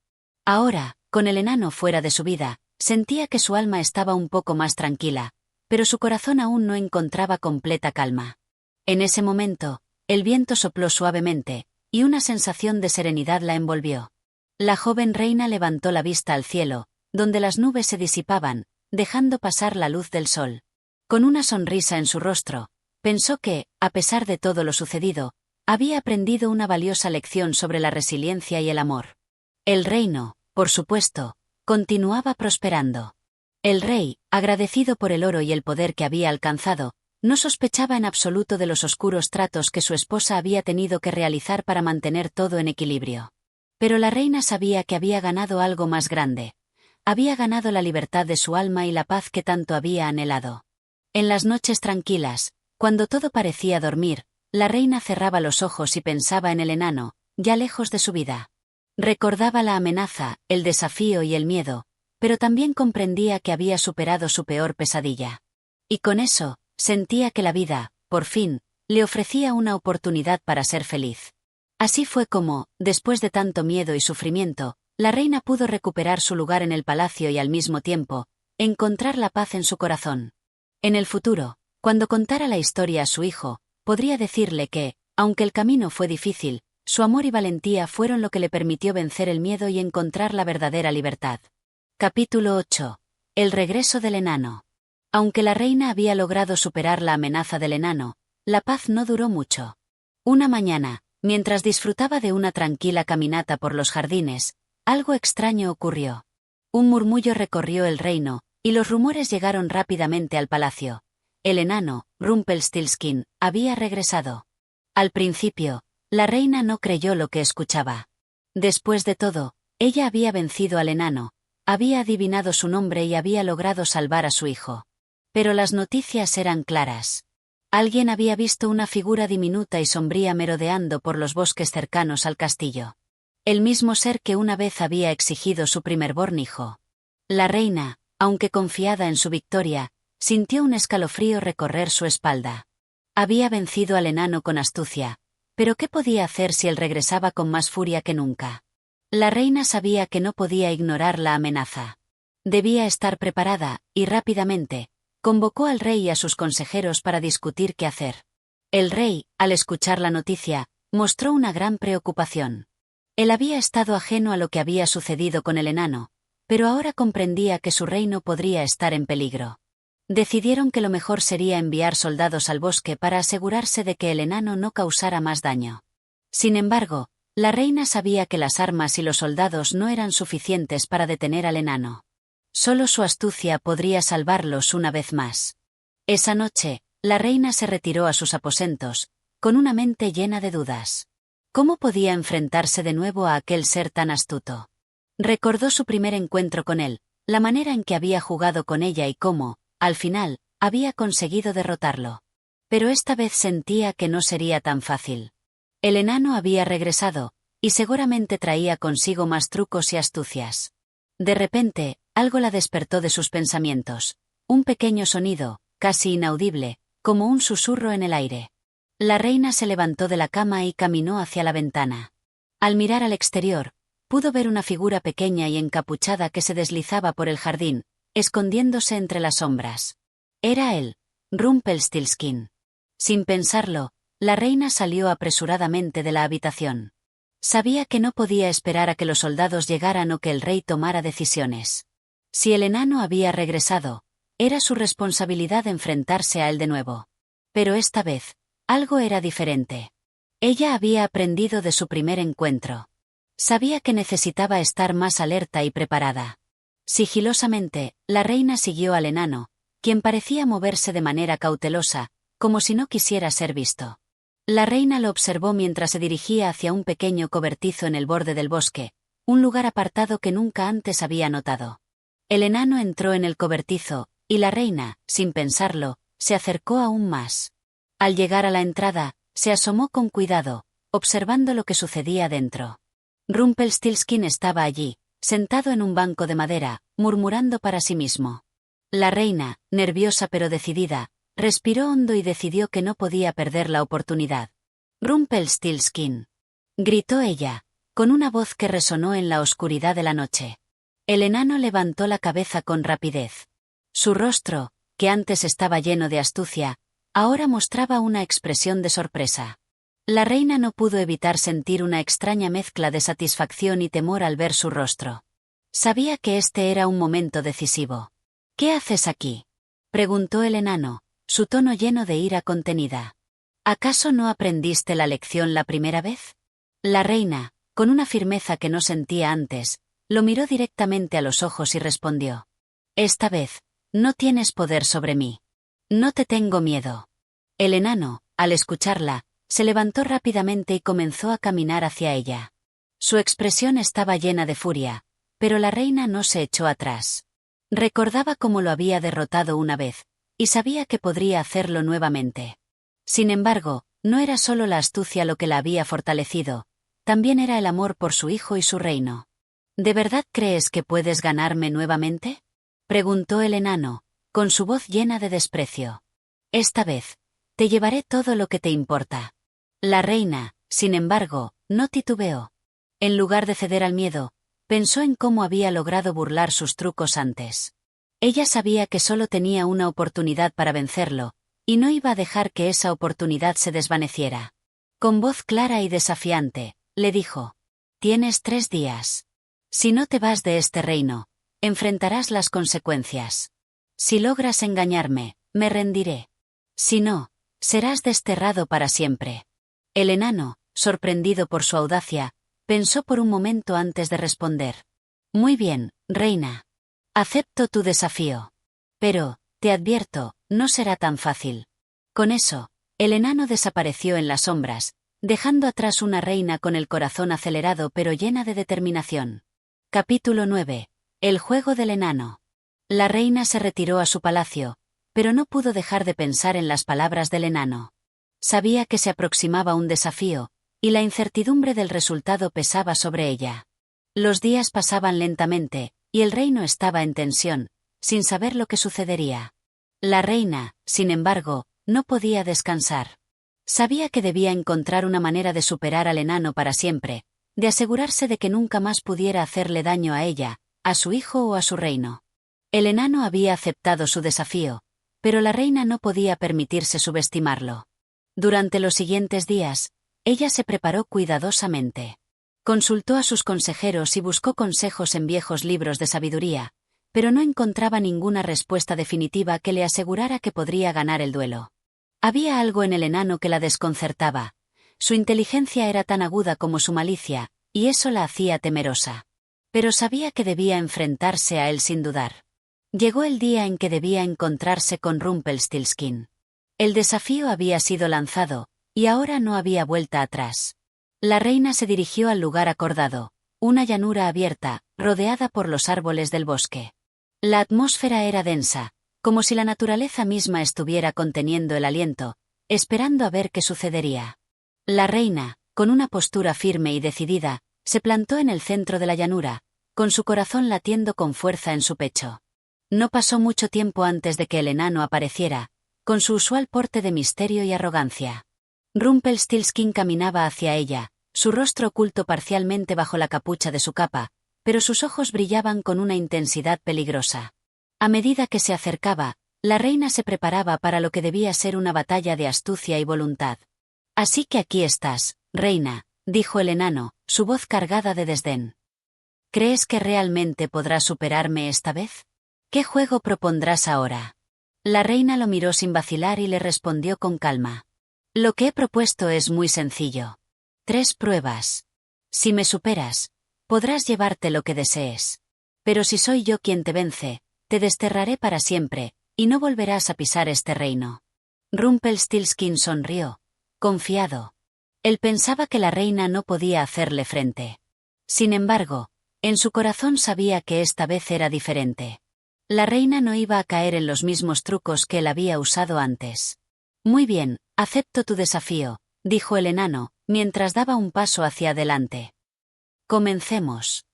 Speaker 1: Ahora, con el enano fuera de su vida, sentía que su alma estaba un poco más tranquila, pero su corazón aún no encontraba completa calma. En ese momento, el viento sopló suavemente, y una sensación de serenidad la envolvió. La joven reina levantó la vista al cielo, donde las nubes se disipaban, dejando pasar la luz del sol. Con una sonrisa en su rostro, pensó que, a pesar de todo lo sucedido, había aprendido una valiosa lección sobre la resiliencia y el amor. El reino, por supuesto, continuaba prosperando. El rey, agradecido por el oro y el poder que había alcanzado, no sospechaba en absoluto de los oscuros tratos que su esposa había tenido que realizar para mantener todo en equilibrio. Pero la reina sabía que había ganado algo más grande. Había ganado la libertad de su alma y la paz que tanto había anhelado. En las noches tranquilas, cuando todo parecía dormir, la reina cerraba los ojos y pensaba en el enano, ya lejos de su vida. Recordaba la amenaza, el desafío y el miedo, pero también comprendía que había superado su peor pesadilla. Y con eso, sentía que la vida, por fin, le ofrecía una oportunidad para ser feliz. Así fue como, después de tanto miedo y sufrimiento, la reina pudo recuperar su lugar en el palacio y al mismo tiempo, encontrar la paz en su corazón. En el futuro, cuando contara la historia a su hijo, podría decirle que, aunque el camino fue difícil, su amor y valentía fueron lo que le permitió vencer el miedo y encontrar la verdadera libertad. Capítulo 8. El regreso del enano. Aunque la reina había logrado superar la amenaza del enano, la paz no duró mucho. Una mañana, mientras disfrutaba de una tranquila caminata por los jardines, algo extraño ocurrió. Un murmullo recorrió el reino, y los rumores llegaron rápidamente al palacio. El enano, Rumpelstiltskin, había regresado. Al principio, la reina no creyó lo que escuchaba. Después de todo, ella había vencido al enano, había adivinado su nombre y había logrado salvar a su hijo. Pero las noticias eran claras. Alguien había visto una figura diminuta y sombría merodeando por los bosques cercanos al castillo. El mismo ser que una vez había exigido su primerborn hijo. La reina, aunque confiada en su victoria, sintió un escalofrío recorrer su espalda. Había vencido al enano con astucia, pero ¿qué podía hacer si él regresaba con más furia que nunca? La reina sabía que no podía ignorar la amenaza. Debía estar preparada, y rápidamente, convocó al rey y a sus consejeros para discutir qué hacer. El rey, al escuchar la noticia, mostró una gran preocupación. Él había estado ajeno a lo que había sucedido con el enano, pero ahora comprendía que su reino podría estar en peligro. Decidieron que lo mejor sería enviar soldados al bosque para asegurarse de que el enano no causara más daño. Sin embargo, la reina sabía que las armas y los soldados no eran suficientes para detener al enano. Solo su astucia podría salvarlos una vez más. Esa noche, la reina se retiró a sus aposentos, con una mente llena de dudas. ¿Cómo podía enfrentarse de nuevo a aquel ser tan astuto? Recordó su primer encuentro con él, la manera en que había jugado con ella y cómo, al final, había conseguido derrotarlo. Pero esta vez sentía que no sería tan fácil. El enano había regresado, y seguramente traía consigo más trucos y astucias. De repente, algo la despertó de sus pensamientos. Un pequeño sonido, casi inaudible, como un susurro en el aire. La reina se levantó de la cama y caminó hacia la ventana. Al mirar al exterior, pudo ver una figura pequeña y encapuchada que se deslizaba por el jardín, escondiéndose entre las sombras. Era él, Rumpelstiltskin. Sin pensarlo, la reina salió apresuradamente de la habitación. Sabía que no podía esperar a que los soldados llegaran o que el rey tomara decisiones. Si el enano había regresado, era su responsabilidad enfrentarse a él de nuevo. Pero esta vez, algo era diferente. Ella había aprendido de su primer encuentro. Sabía que necesitaba estar más alerta y preparada. Sigilosamente, la reina siguió al enano, quien parecía moverse de manera cautelosa, como si no quisiera ser visto. La reina lo observó mientras se dirigía hacia un pequeño cobertizo en el borde del bosque, un lugar apartado que nunca antes había notado. El enano entró en el cobertizo, y la reina, sin pensarlo, se acercó aún más. Al llegar a la entrada, se asomó con cuidado, observando lo que sucedía dentro. Rumpelstiltskin estaba allí, sentado en un banco de madera, murmurando para sí mismo. La reina, nerviosa pero decidida, respiró hondo y decidió que no podía perder la oportunidad. «Rumpelstiltskin», gritó ella, con una voz que resonó en la oscuridad de la noche. El enano levantó la cabeza con rapidez. Su rostro, que antes estaba lleno de astucia, ahora mostraba una expresión de sorpresa. La reina no pudo evitar sentir una extraña mezcla de satisfacción y temor al ver su rostro. Sabía que este era un momento decisivo. «¿Qué haces aquí?», preguntó el enano, su tono lleno de ira contenida. «¿Acaso no aprendiste la lección la primera vez?». La reina, con una firmeza que no sentía antes, lo miró directamente a los ojos y respondió. «Esta vez, no tienes poder sobre mí. No te tengo miedo». El enano, al escucharla, se levantó rápidamente y comenzó a caminar hacia ella. Su expresión estaba llena de furia, pero la reina no se echó atrás. Recordaba cómo lo había derrotado una vez, y sabía que podría hacerlo nuevamente. Sin embargo, no era solo la astucia lo que la había fortalecido, también era el amor por su hijo y su reino. «¿De verdad crees que puedes ganarme nuevamente?», preguntó el enano, con su voz llena de desprecio. «Esta vez, te llevaré todo lo que te importa». La reina, sin embargo, no titubeó. En lugar de ceder al miedo, pensó en cómo había logrado burlar sus trucos antes. Ella sabía que solo tenía una oportunidad para vencerlo, y no iba a dejar que esa oportunidad se desvaneciera. Con voz clara y desafiante, le dijo: «Tienes 3 días. Si no te vas de este reino, enfrentarás las consecuencias. Si logras engañarme, me rendiré. Si no, serás desterrado para siempre». El enano, sorprendido por su audacia, pensó por un momento antes de responder. «Muy bien, reina. Acepto tu desafío. Pero, te advierto, no será tan fácil». Con eso, el enano desapareció en las sombras, dejando atrás una reina con el corazón acelerado pero llena de determinación. Capítulo 9. El juego del enano. La reina se retiró a su palacio, pero no pudo dejar de pensar en las palabras del enano. Sabía que se aproximaba un desafío, y la incertidumbre del resultado pesaba sobre ella. Los días pasaban lentamente, y el reino estaba en tensión, sin saber lo que sucedería. La reina, sin embargo, no podía descansar. Sabía que debía encontrar una manera de superar al enano para siempre, de asegurarse de que nunca más pudiera hacerle daño a ella, a su hijo o a su reino. El enano había aceptado su desafío, pero la reina no podía permitirse subestimarlo. Durante los siguientes días, ella se preparó cuidadosamente. Consultó a sus consejeros y buscó consejos en viejos libros de sabiduría, pero no encontraba ninguna respuesta definitiva que le asegurara que podría ganar el duelo. Había algo en el enano que la desconcertaba. Su inteligencia era tan aguda como su malicia, y eso la hacía temerosa. Pero sabía que debía enfrentarse a él sin dudar. Llegó el día en que debía encontrarse con Rumpelstiltskin. El desafío había sido lanzado, y ahora no había vuelta atrás. La reina se dirigió al lugar acordado, una llanura abierta, rodeada por los árboles del bosque. La atmósfera era densa, como si la naturaleza misma estuviera conteniendo el aliento, esperando a ver qué sucedería. La reina, con una postura firme y decidida, se plantó en el centro de la llanura, con su corazón latiendo con fuerza en su pecho. No pasó mucho tiempo antes de que el enano apareciera, con su usual porte de misterio y arrogancia. Rumpelstiltskin caminaba hacia ella, su rostro oculto parcialmente bajo la capucha de su capa, pero sus ojos brillaban con una intensidad peligrosa. A medida que se acercaba, la reina se preparaba para lo que debía ser una batalla de astucia y voluntad. «Así que aquí estás, reina», dijo el enano, su voz cargada de desdén. «¿Crees que realmente podrás superarme esta vez? ¿Qué juego propondrás ahora?» La reina lo miró sin vacilar y le respondió con calma. «Lo que he propuesto es muy sencillo. 3 pruebas. Si me superas, podrás llevarte lo que desees. Pero si soy yo quien te vence, te desterraré para siempre, y no volverás a pisar este reino». Rumpelstiltskin sonrió, confiado. Él pensaba que la reina no podía hacerle frente. Sin embargo, en su corazón sabía que esta vez era diferente. La reina no iba a caer en los mismos trucos que él había usado antes. «Muy bien, acepto tu desafío», dijo el enano, mientras daba un paso hacia adelante. «Comencemos».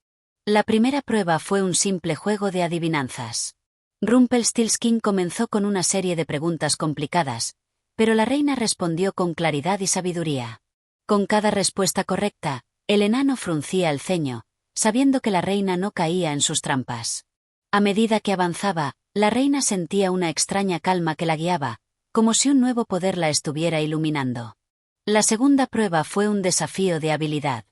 Speaker 1: La primera prueba fue un simple juego de adivinanzas. Rumpelstiltskin comenzó con una serie de preguntas complicadas, pero la reina respondió con claridad y sabiduría. Con cada respuesta correcta, el enano fruncía el ceño, sabiendo que la reina no caía en sus trampas. A medida que avanzaba, la reina sentía una extraña calma que la guiaba, como si un nuevo poder la estuviera iluminando. La segunda prueba fue un desafío de habilidad.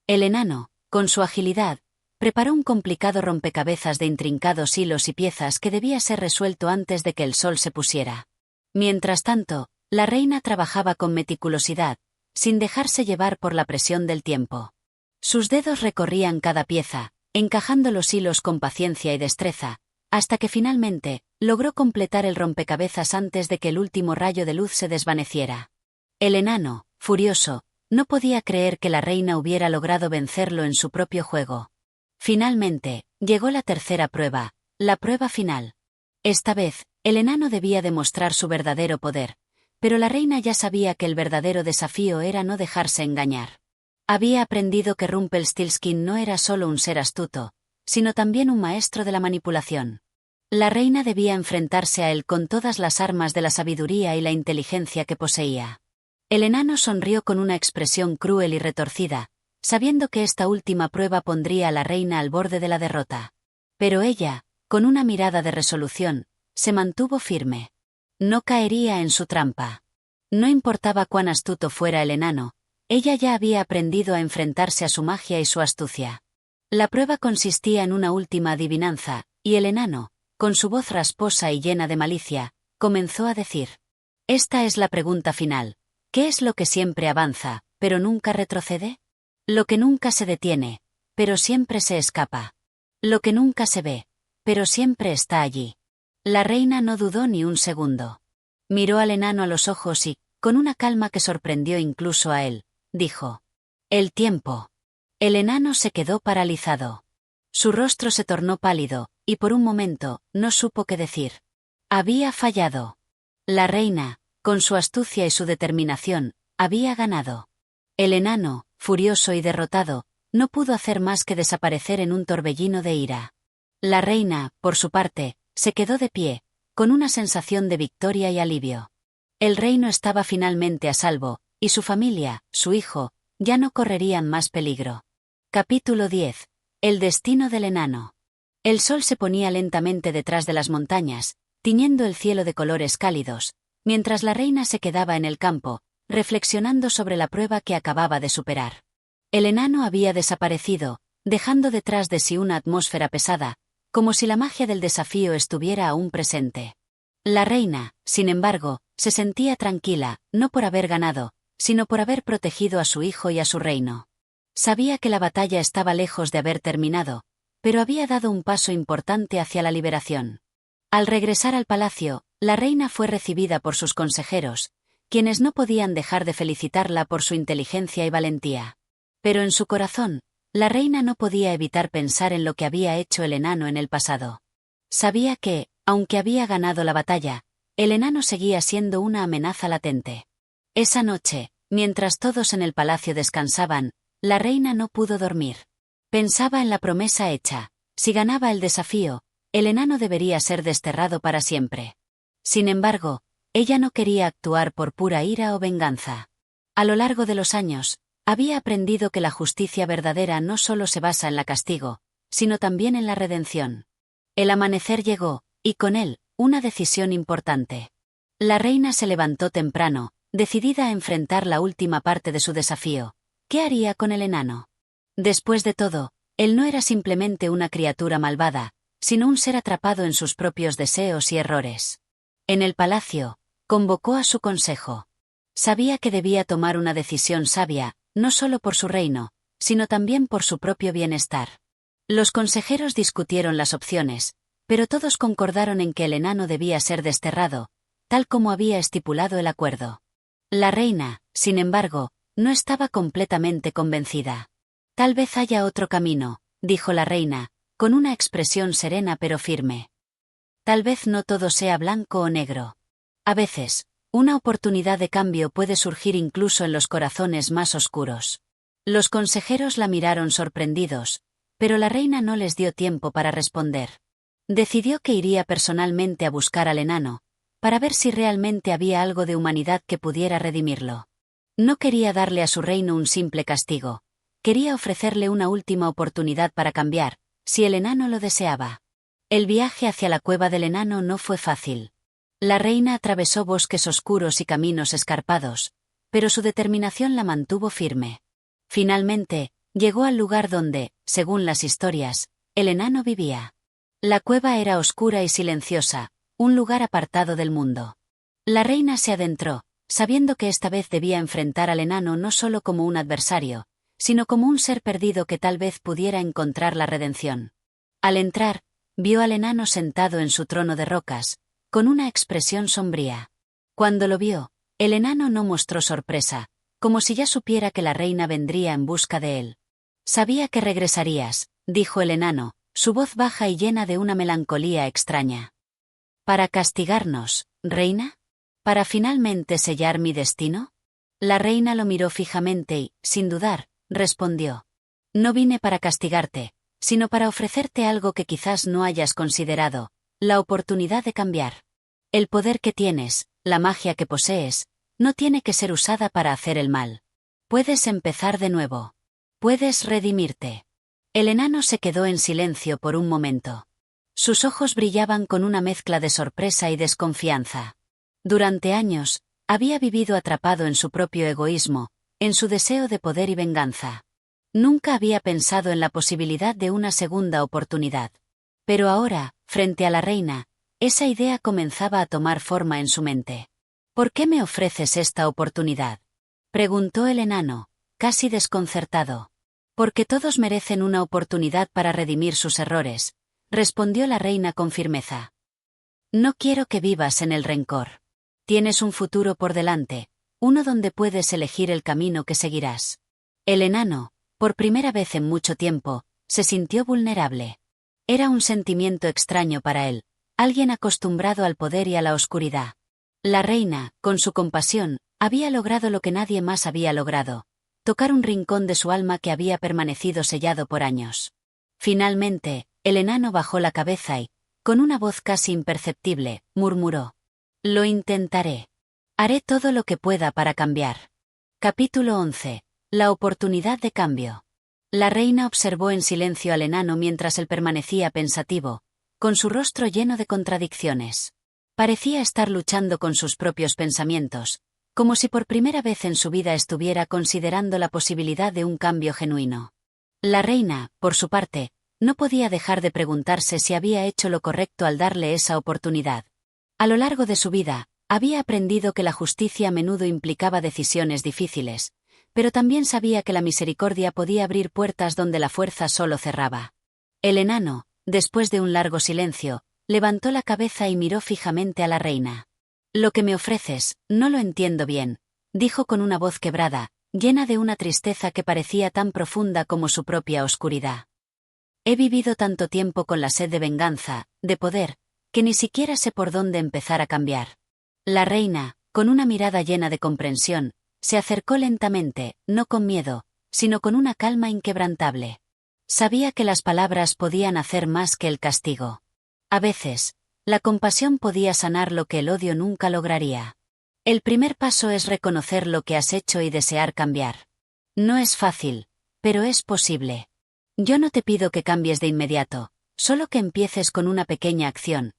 Speaker 1: El enano, con su agilidad, preparó un complicado rompecabezas de intrincados hilos y piezas que debía ser resuelto antes de que el sol se pusiera. Mientras tanto, la reina trabajaba con meticulosidad, sin dejarse llevar por la presión del tiempo. Sus dedos recorrían cada pieza, encajando los hilos con paciencia y destreza, hasta que finalmente logró completar el rompecabezas antes de que el último rayo de luz se desvaneciera. El enano, furioso, no podía creer que la reina hubiera logrado vencerlo en su propio juego. Finalmente, llegó la tercera prueba, la prueba final. Esta vez, el enano debía demostrar su verdadero poder, pero la reina ya sabía que el verdadero desafío era no dejarse engañar. Había aprendido que Rumpelstiltskin no era solo un ser astuto, sino también un maestro de la manipulación. La reina debía enfrentarse a él con todas las armas de la sabiduría y la inteligencia que poseía. El enano sonrió con una expresión cruel y retorcida, sabiendo que esta última prueba pondría a la reina al borde de la derrota. Pero ella, con una mirada de resolución, se mantuvo firme. No caería en su trampa. No importaba cuán astuto fuera el enano, ella ya había aprendido a enfrentarse a su magia y su astucia. La prueba consistía en una última adivinanza, y el enano, con su voz rasposa y llena de malicia, comenzó a decir: «Esta es la pregunta final. ¿Qué es lo que siempre avanza, pero nunca retrocede? Lo que nunca se detiene, pero siempre se escapa. Lo que nunca se ve, pero siempre está allí». La reina no dudó ni un segundo. Miró al enano a los ojos y, con una calma que sorprendió incluso a él, dijo: «El tiempo». El enano se quedó paralizado. Su rostro se tornó pálido, y por un momento, no supo qué decir. Había fallado. La reina, con su astucia y su determinación, había ganado. El enano, furioso y derrotado, no pudo hacer más que desaparecer en un torbellino de ira. La reina, por su parte, se quedó de pie, con una sensación de victoria y alivio. El reino estaba finalmente a salvo, y su familia, su hijo, ya no correrían más peligro. Capítulo 10. El destino del enano. El sol se ponía lentamente detrás de las montañas, tiñendo el cielo de colores cálidos, mientras la reina se quedaba en el campo, reflexionando sobre la prueba que acababa de superar. El enano había desaparecido, dejando detrás de sí una atmósfera pesada, como si la magia del desafío estuviera aún presente. La reina, sin embargo, se sentía tranquila, no por haber ganado, sino por haber protegido a su hijo y a su reino. Sabía que la batalla estaba lejos de haber terminado, pero había dado un paso importante hacia la liberación. Al regresar al palacio, la reina fue recibida por sus consejeros, quienes no podían dejar de felicitarla por su inteligencia y valentía. Pero en su corazón, la reina no podía evitar pensar en lo que había hecho el enano en el pasado. Sabía que, aunque había ganado la batalla, el enano seguía siendo una amenaza latente. Esa noche, mientras todos en el palacio descansaban, la reina no pudo dormir. Pensaba en la promesa hecha: si ganaba el desafío, el enano debería ser desterrado para siempre. Sin embargo, ella no quería actuar por pura ira o venganza. A lo largo de los años, había aprendido que la justicia verdadera no solo se basa en la castigo, sino también en la redención. El amanecer llegó, y con él, una decisión importante. La reina se levantó temprano, decidida a enfrentar la última parte de su desafío. ¿Qué haría con el enano? Después de todo, él no era simplemente una criatura malvada, sino un ser atrapado en sus propios deseos y errores. En el palacio, convocó a su consejo. Sabía que debía tomar una decisión sabia, no solo por su reino, sino también por su propio bienestar. Los consejeros discutieron las opciones, pero todos concordaron en que el enano debía ser desterrado, tal como había estipulado el acuerdo. La reina, sin embargo, no estaba completamente convencida. Tal vez haya otro camino, dijo la reina, con una expresión serena pero firme. Tal vez no todo sea blanco o negro. A veces, una oportunidad de cambio puede surgir incluso en los corazones más oscuros. Los consejeros la miraron sorprendidos, pero la reina no les dio tiempo para responder. Decidió que iría personalmente a buscar al enano, para ver si realmente había algo de humanidad que pudiera redimirlo. No quería darle a su reino un simple castigo. Quería ofrecerle una última oportunidad para cambiar, si el enano lo deseaba. El viaje hacia la cueva del enano no fue fácil. La reina atravesó bosques oscuros y caminos escarpados, pero su determinación la mantuvo firme. Finalmente, llegó al lugar donde, según las historias, el enano vivía. La cueva era oscura y silenciosa, un lugar apartado del mundo. La reina se adentró, sabiendo que esta vez debía enfrentar al enano no solo como un adversario, sino como un ser perdido que tal vez pudiera encontrar la redención. Al entrar, vio al enano sentado en su trono de rocas, con una expresión sombría. Cuando lo vio, el enano no mostró sorpresa, como si ya supiera que la reina vendría en busca de él. «Sabía que regresarías», dijo el enano, su voz baja y llena de una melancolía extraña. «¿Para castigarnos, reina? ¿Para finalmente sellar mi destino?» La reina lo miró fijamente y, sin dudar, respondió: «No vine para castigarte, sino para ofrecerte algo que quizás no hayas considerado, la oportunidad de cambiar. El poder que tienes, la magia que posees, no tiene que ser usada para hacer el mal. Puedes empezar de nuevo. Puedes redimirte». El enano se quedó en silencio por un momento. Sus ojos brillaban con una mezcla de sorpresa y desconfianza. Durante años, había vivido atrapado en su propio egoísmo, en su deseo de poder y venganza. Nunca había pensado en la posibilidad de una segunda oportunidad. Pero ahora, frente a la reina, esa idea comenzaba a tomar forma en su mente. «¿Por qué me ofreces esta oportunidad?», preguntó el enano, casi desconcertado. «Porque todos merecen una oportunidad para redimir sus errores», respondió la reina con firmeza. «No quiero que vivas en el rencor. Tienes un futuro por delante, uno donde puedes elegir el camino que seguirás». El enano, por primera vez en mucho tiempo, se sintió vulnerable. Era un sentimiento extraño para él, alguien acostumbrado al poder y a la oscuridad. La reina, con su compasión, había logrado lo que nadie más había logrado: tocar un rincón de su alma que había permanecido sellado por años. Finalmente, el enano bajó la cabeza y, con una voz casi imperceptible, murmuró: «Lo intentaré. Haré todo lo que pueda para cambiar». Capítulo 11. La oportunidad de cambio. La reina observó en silencio al enano mientras él permanecía pensativo, con su rostro lleno de contradicciones. Parecía estar luchando con sus propios pensamientos, como si por primera vez en su vida estuviera considerando la posibilidad de un cambio genuino. La reina, por su parte, no podía dejar de preguntarse si había hecho lo correcto al darle esa oportunidad. A lo largo de su vida, había aprendido que la justicia a menudo implicaba decisiones difíciles, pero también sabía que la misericordia podía abrir puertas donde la fuerza solo cerraba. El enano, después de un largo silencio, levantó la cabeza y miró fijamente a la reina. «Lo que me ofreces, no lo entiendo bien», dijo con una voz quebrada, llena de una tristeza que parecía tan profunda como su propia oscuridad. «He vivido tanto tiempo con la sed de venganza, de poder, que ni siquiera sé por dónde empezar a cambiar». La reina, con una mirada llena de comprensión, se acercó lentamente, no con miedo, sino con una calma inquebrantable. Sabía que las palabras podían hacer más que el castigo. A veces, la compasión podía sanar lo que el odio nunca lograría. El primer paso es reconocer lo que has hecho y desear cambiar. No es fácil, pero es posible. Yo no te pido que cambies de inmediato, solo que empieces con una pequeña acción: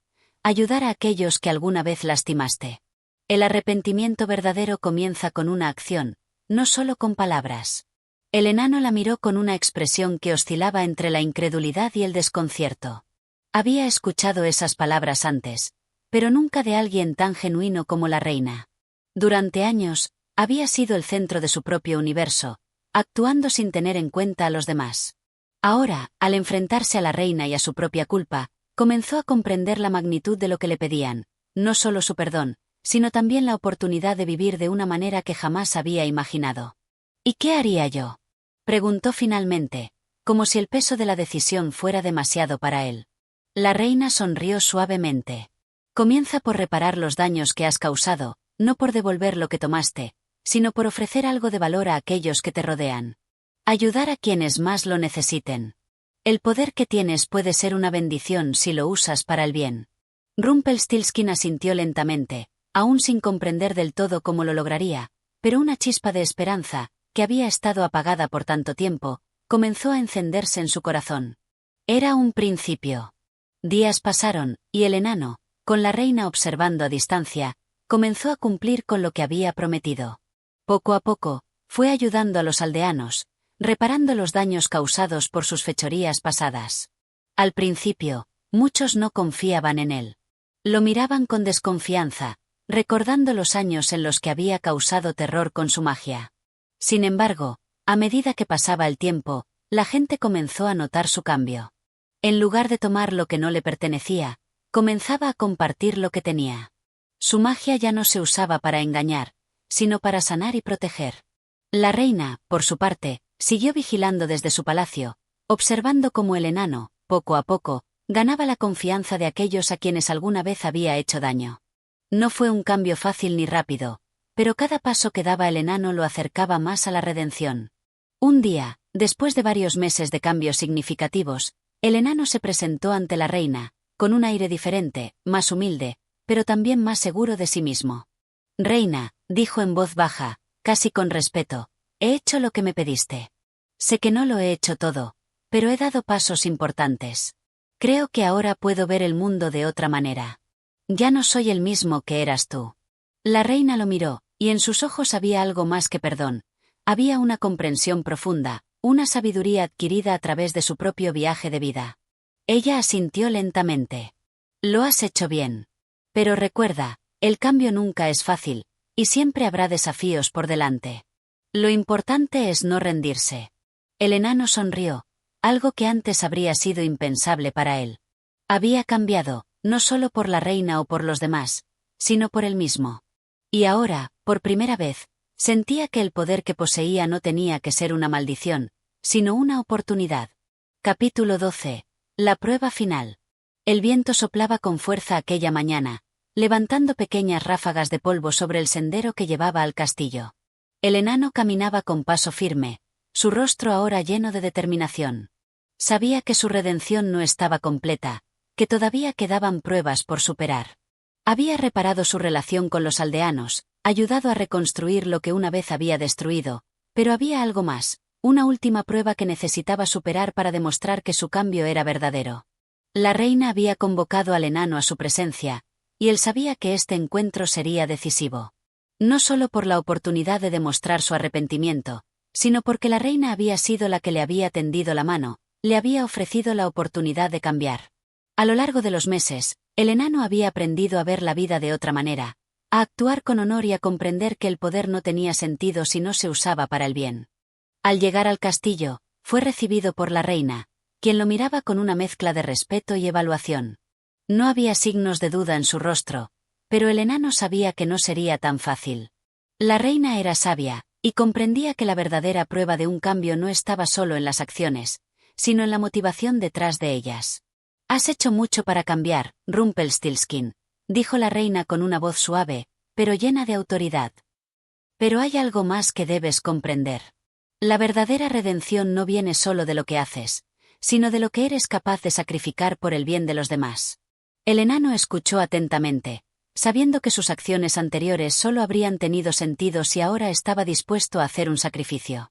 Speaker 1: ayudar a aquellos que alguna vez lastimaste. El arrepentimiento verdadero comienza con una acción, no solo con palabras. El enano la miró con una expresión que oscilaba entre la incredulidad y el desconcierto. Había escuchado esas palabras antes, pero nunca de alguien tan genuino como la reina. Durante años, había sido el centro de su propio universo, actuando sin tener en cuenta a los demás. Ahora, al enfrentarse a la reina y a su propia culpa, comenzó a comprender la magnitud de lo que le pedían, no solo su perdón, sino también la oportunidad de vivir de una manera que jamás había imaginado. ¿Y qué haría yo?, preguntó finalmente, como si el peso de la decisión fuera demasiado para él. La reina sonrió suavemente. Comienza por reparar los daños que has causado, no por devolver lo que tomaste, sino por ofrecer algo de valor a aquellos que te rodean. Ayudar a quienes más lo necesiten. El poder que tienes puede ser una bendición si lo usas para el bien. Rumpelstiltskin asintió lentamente, aún sin comprender del todo cómo lo lograría, pero una chispa de esperanza, que había estado apagada por tanto tiempo, comenzó a encenderse en su corazón. Era un principio. Días pasaron, y el enano, con la reina observando a distancia, comenzó a cumplir con lo que había prometido. Poco a poco, fue ayudando a los aldeanos, reparando los daños causados por sus fechorías pasadas. Al principio, muchos no confiaban en él. Lo miraban con desconfianza, recordando los años en los que había causado terror con su magia. Sin embargo, a medida que pasaba el tiempo, la gente comenzó a notar su cambio. En lugar de tomar lo que no le pertenecía, comenzaba a compartir lo que tenía. Su magia ya no se usaba para engañar, sino para sanar y proteger. La reina, por su parte, siguió vigilando desde su palacio, observando cómo el enano, poco a poco, ganaba la confianza de aquellos a quienes alguna vez había hecho daño. No fue un cambio fácil ni rápido, pero cada paso que daba el enano lo acercaba más a la redención. Un día, después de varios meses de cambios significativos, el enano se presentó ante la reina, con un aire diferente, más humilde, pero también más seguro de sí mismo. «Reina», dijo en voz baja, casi con respeto, «he hecho lo que me pediste. Sé que no lo he hecho todo, pero he dado pasos importantes. Creo que ahora puedo ver el mundo de otra manera. Ya no soy el mismo que eras tú». La reina lo miró, y en sus ojos había algo más que perdón. Había una comprensión profunda, una sabiduría adquirida a través de su propio viaje de vida. Ella asintió lentamente. «Lo has hecho bien. Pero recuerda, el cambio nunca es fácil, y siempre habrá desafíos por delante. Lo importante es no rendirse». El enano sonrió, algo que antes habría sido impensable para él. Había cambiado, no solo por la reina o por los demás, sino por él mismo. Y ahora, por primera vez, sentía que el poder que poseía no tenía que ser una maldición, sino una oportunidad. Capítulo 12. La prueba final. El viento soplaba con fuerza aquella mañana, levantando pequeñas ráfagas de polvo sobre el sendero que llevaba al castillo. El enano caminaba con paso firme, su rostro ahora lleno de determinación. Sabía que su redención no estaba completa, que todavía quedaban pruebas por superar. Había reparado su relación con los aldeanos, ayudado a reconstruir lo que una vez había destruido, pero había algo más, una última prueba que necesitaba superar para demostrar que su cambio era verdadero. La reina había convocado al enano a su presencia, y él sabía que este encuentro sería decisivo. No solo por la oportunidad de demostrar su arrepentimiento, sino porque la reina había sido la que le había tendido la mano, le había ofrecido la oportunidad de cambiar. A lo largo de los meses, el enano había aprendido a ver la vida de otra manera, a actuar con honor y a comprender que el poder no tenía sentido si no se usaba para el bien. Al llegar al castillo, fue recibido por la reina, quien lo miraba con una mezcla de respeto y evaluación. No había signos de duda en su rostro, pero el enano sabía que no sería tan fácil. La reina era sabia, y comprendía que la verdadera prueba de un cambio no estaba solo en las acciones, sino en la motivación detrás de ellas. «Has hecho mucho para cambiar, Rumpelstiltskin», dijo la reina con una voz suave, pero llena de autoridad. «Pero hay algo más que debes comprender. La verdadera redención no viene solo de lo que haces, sino de lo que eres capaz de sacrificar por el bien de los demás». El enano escuchó atentamente, sabiendo que sus acciones anteriores solo habrían tenido sentido si ahora estaba dispuesto a hacer un sacrificio.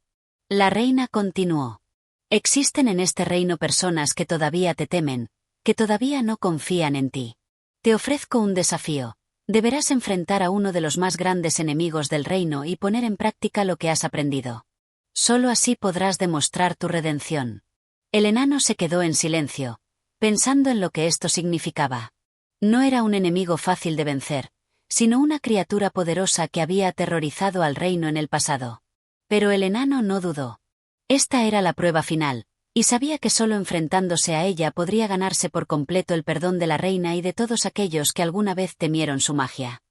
Speaker 1: La reina continuó. «Existen en este reino personas que todavía te temen, que todavía no confían en ti. Te ofrezco un desafío. Deberás enfrentar a uno de los más grandes enemigos del reino y poner en práctica lo que has aprendido. Solo así podrás demostrar tu redención». El enano se quedó en silencio, pensando en lo que esto significaba. No era un enemigo fácil de vencer, sino una criatura poderosa que había aterrorizado al reino en el pasado. Pero el enano no dudó. Esta era la prueba final, y sabía que solo enfrentándose a ella podría ganarse por completo el perdón de la reina y de todos aquellos que alguna vez temieron su magia.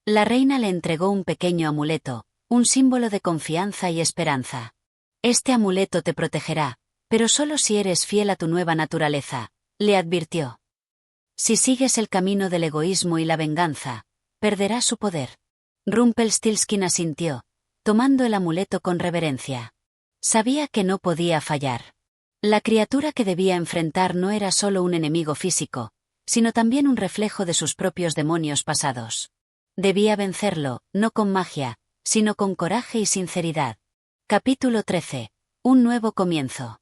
Speaker 1: La reina le entregó un pequeño amuleto, un símbolo de confianza y esperanza. «Este amuleto te protegerá, pero solo si eres fiel a tu nueva naturaleza», le advirtió. «Si sigues el camino del egoísmo y la venganza, perderás su poder». Rumpelstiltskin asintió, tomando el amuleto con reverencia. Sabía que no podía fallar. La criatura que debía enfrentar no era solo un enemigo físico, sino también un reflejo de sus propios demonios pasados. Debía vencerlo, no con magia, sino con coraje y sinceridad. Capítulo 13. Un nuevo comienzo.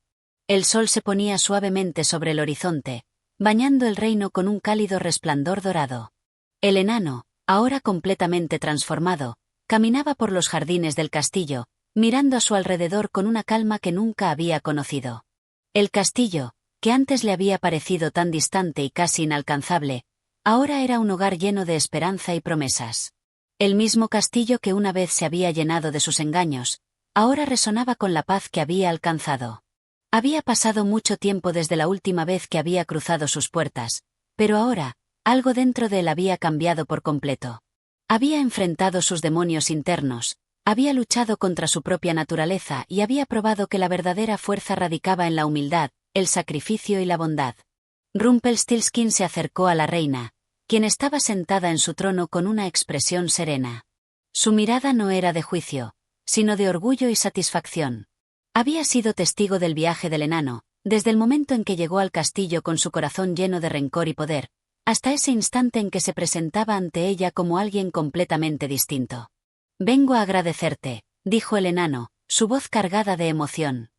Speaker 1: El sol se ponía suavemente sobre el horizonte, bañando el reino con un cálido resplandor dorado. El enano, ahora completamente transformado, caminaba por los jardines del castillo, mirando a su alrededor con una calma que nunca había conocido. El castillo, que antes le había parecido tan distante y casi inalcanzable, ahora era un hogar lleno de esperanza y promesas. El mismo castillo que una vez se había llenado de sus engaños, ahora resonaba con la paz que había alcanzado. Había pasado mucho tiempo desde la última vez que había cruzado sus puertas, pero ahora, algo dentro de él había cambiado por completo. Había enfrentado sus demonios internos, había luchado contra su propia naturaleza y había probado que la verdadera fuerza radicaba en la humildad, el sacrificio y la bondad. Rumpelstiltskin se acercó a la reina, quien estaba sentada en su trono con una expresión serena. Su mirada no era de juicio, sino de orgullo y satisfacción. Había sido testigo del viaje del enano, desde el momento en que llegó al castillo con su corazón lleno de rencor y poder, hasta ese instante en que se presentaba ante ella como alguien completamente distinto. «Vengo a agradecerte», dijo el enano, su voz cargada de emoción.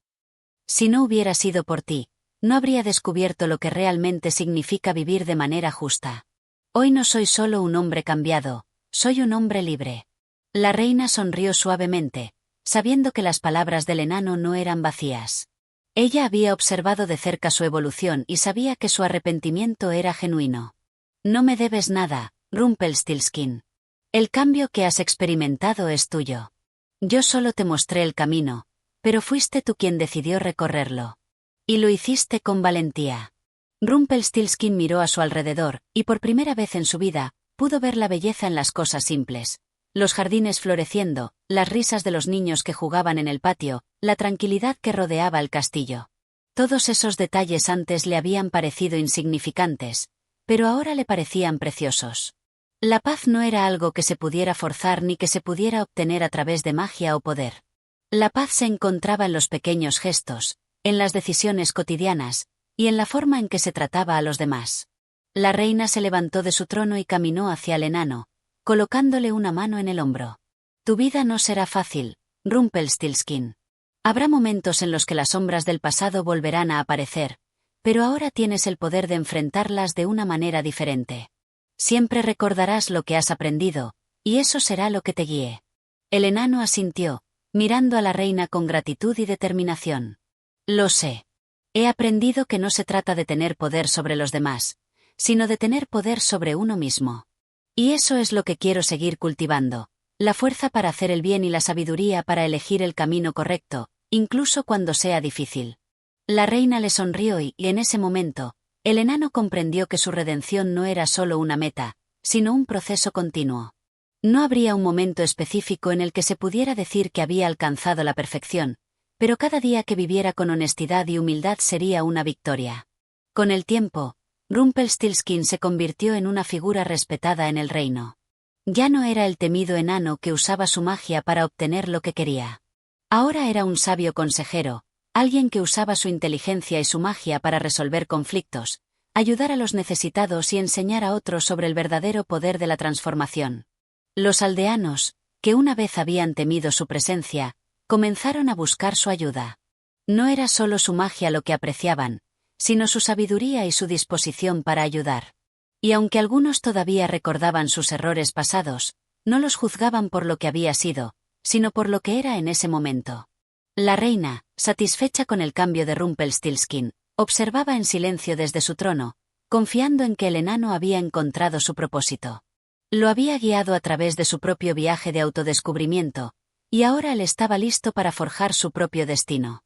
Speaker 1: «Si no hubiera sido por ti, no habría descubierto lo que realmente significa vivir de manera justa. Hoy no soy solo un hombre cambiado, soy un hombre libre». La reina sonrió suavemente, sabiendo que las palabras del enano no eran vacías. Ella había observado de cerca su evolución y sabía que su arrepentimiento era genuino. «No me debes nada, Rumpelstiltskin. El cambio que has experimentado es tuyo. Yo solo te mostré el camino, pero fuiste tú quien decidió recorrerlo. Y lo hiciste con valentía». Rumpelstiltskin miró a su alrededor, y por primera vez en su vida, pudo ver la belleza en las cosas simples. Los jardines floreciendo, las risas de los niños que jugaban en el patio, la tranquilidad que rodeaba el castillo. Todos esos detalles antes le habían parecido insignificantes, pero ahora le parecían preciosos. La paz no era algo que se pudiera forzar ni que se pudiera obtener a través de magia o poder. La paz se encontraba en los pequeños gestos, en las decisiones cotidianas, y en la forma en que se trataba a los demás. La reina se levantó de su trono y caminó hacia el enano, colocándole una mano en el hombro. «Tu vida no será fácil, Rumpelstiltskin. Habrá momentos en los que las sombras del pasado volverán a aparecer, pero ahora tienes el poder de enfrentarlas de una manera diferente. Siempre recordarás lo que has aprendido, y eso será lo que te guíe. El enano asintió, mirando a la reina con gratitud y determinación. Lo sé. He aprendido que no se trata de tener poder sobre los demás, sino de tener poder sobre uno mismo. Y eso es lo que quiero seguir cultivando, la fuerza para hacer el bien y la sabiduría para elegir el camino correcto, incluso cuando sea difícil. La reina le sonrió y, en ese momento, el enano comprendió que su redención no era solo una meta, sino un proceso continuo. No habría un momento específico en el que se pudiera decir que había alcanzado la perfección, pero cada día que viviera con honestidad y humildad sería una victoria. Con el tiempo, Rumpelstiltskin se convirtió en una figura respetada en el reino. Ya no era el temido enano que usaba su magia para obtener lo que quería. Ahora era un sabio consejero, alguien que usaba su inteligencia y su magia para resolver conflictos, ayudar a los necesitados y enseñar a otros sobre el verdadero poder de la transformación. Los aldeanos, que una vez habían temido su presencia, comenzaron a buscar su ayuda. No era solo su magia lo que apreciaban, sino su sabiduría y su disposición para ayudar. Y aunque algunos todavía recordaban sus errores pasados, no los juzgaban por lo que había sido, sino por lo que era en ese momento. La reina, satisfecha con el cambio de Rumpelstiltskin, observaba en silencio desde su trono, confiando en que el enano había encontrado su propósito. Lo había guiado a través de su propio viaje de autodescubrimiento, y ahora él estaba listo para forjar su propio destino.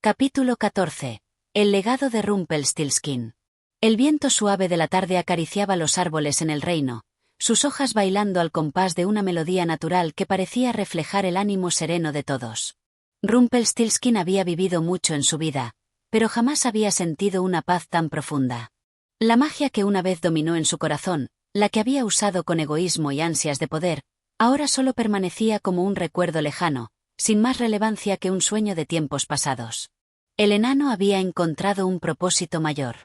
Speaker 1: Capítulo 14. El legado de Rumpelstiltskin. El viento suave de la tarde acariciaba los árboles en el reino, sus hojas bailando al compás de una melodía natural que parecía reflejar el ánimo sereno de todos. Rumpelstiltskin había vivido mucho en su vida, pero jamás había sentido una paz tan profunda. La magia que una vez dominó en su corazón, la que había usado con egoísmo y ansias de poder, ahora solo permanecía como un recuerdo lejano, sin más relevancia que un sueño de tiempos pasados. El enano había encontrado un propósito mayor.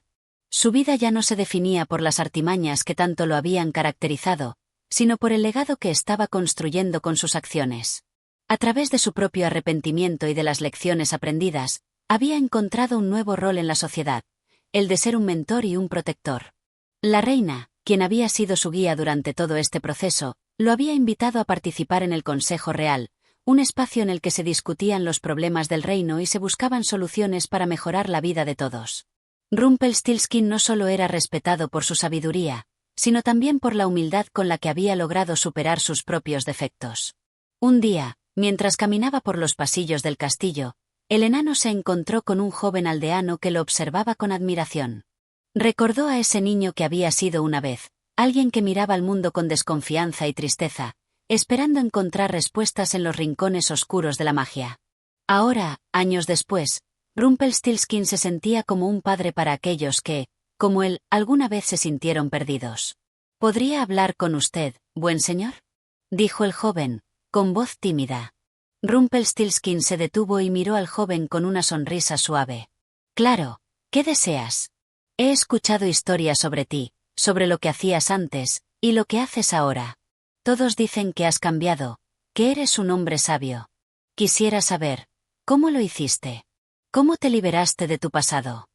Speaker 1: Su vida ya no se definía por las artimañas que tanto lo habían caracterizado, sino por el legado que estaba construyendo con sus acciones. A través de su propio arrepentimiento y de las lecciones aprendidas, había encontrado un nuevo rol en la sociedad, el de ser un mentor y un protector. La reina, quien había sido su guía durante todo este proceso, lo había invitado a participar en el Consejo Real, un espacio en el que se discutían los problemas del reino y se buscaban soluciones para mejorar la vida de todos. Rumpelstiltskin no solo era respetado por su sabiduría, sino también por la humildad con la que había logrado superar sus propios defectos. Un día, mientras caminaba por los pasillos del castillo, el enano se encontró con un joven aldeano que lo observaba con admiración. Recordó a ese niño que había sido una vez, alguien que miraba al mundo con desconfianza y tristeza, esperando encontrar respuestas en los rincones oscuros de la magia. Ahora, años después, Rumpelstiltskin se sentía como un padre para aquellos que, como él, alguna vez se sintieron perdidos. ¿Podría hablar con usted, buen señor?, dijo el joven, con voz tímida. Rumpelstiltskin se detuvo y miró al joven con una sonrisa suave. Claro, ¿qué deseas? He escuchado historias sobre ti, sobre lo que hacías antes, y lo que haces ahora. Todos dicen que has cambiado, que eres un hombre sabio. Quisiera saber, ¿cómo lo hiciste? ¿Cómo te liberaste de tu pasado?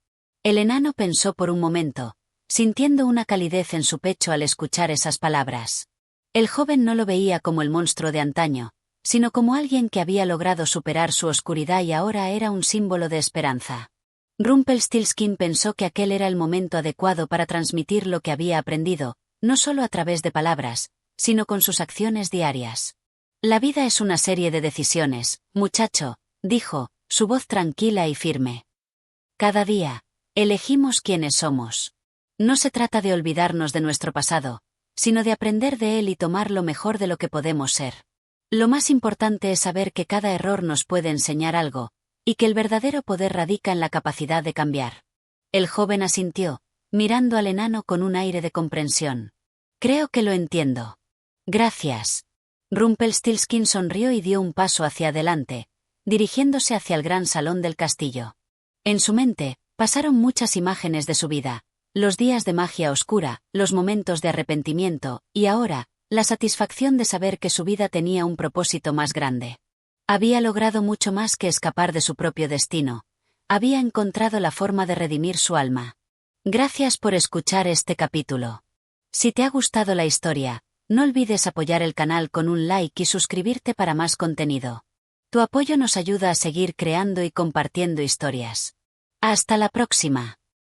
Speaker 1: El enano pensó por un momento, sintiendo una calidez en su pecho al escuchar esas palabras. El joven no lo veía como el monstruo de antaño, sino como alguien que había logrado superar su oscuridad y ahora era un símbolo de esperanza. Rumpelstiltskin pensó que aquel era el momento adecuado para transmitir lo que había aprendido, no solo a través de palabras, sino con sus acciones diarias. La vida es una serie de decisiones, muchacho, dijo, su voz tranquila y firme. Cada día, elegimos quiénes somos. No se trata de olvidarnos de nuestro pasado, sino de aprender de él y tomar lo mejor de lo que podemos ser. Lo más importante es saber que cada error nos puede enseñar algo, y que el verdadero poder radica en la capacidad de cambiar. El joven asintió, mirando al enano con un aire de comprensión. Creo que lo entiendo. Gracias. Rumpelstiltskin sonrió y dio un paso hacia adelante, dirigiéndose hacia el gran salón del castillo. En su mente, pasaron muchas imágenes de su vida, los días de magia oscura, los momentos de arrepentimiento, y ahora, la satisfacción de saber que su vida tenía un propósito más grande. Había logrado mucho más que escapar de su propio destino. Había encontrado la forma de redimir su alma. Gracias por escuchar este capítulo. Si te ha gustado la historia, no olvides apoyar el canal con un like y suscribirte para más contenido. Tu apoyo nos ayuda a seguir creando y compartiendo historias. Hasta la próxima.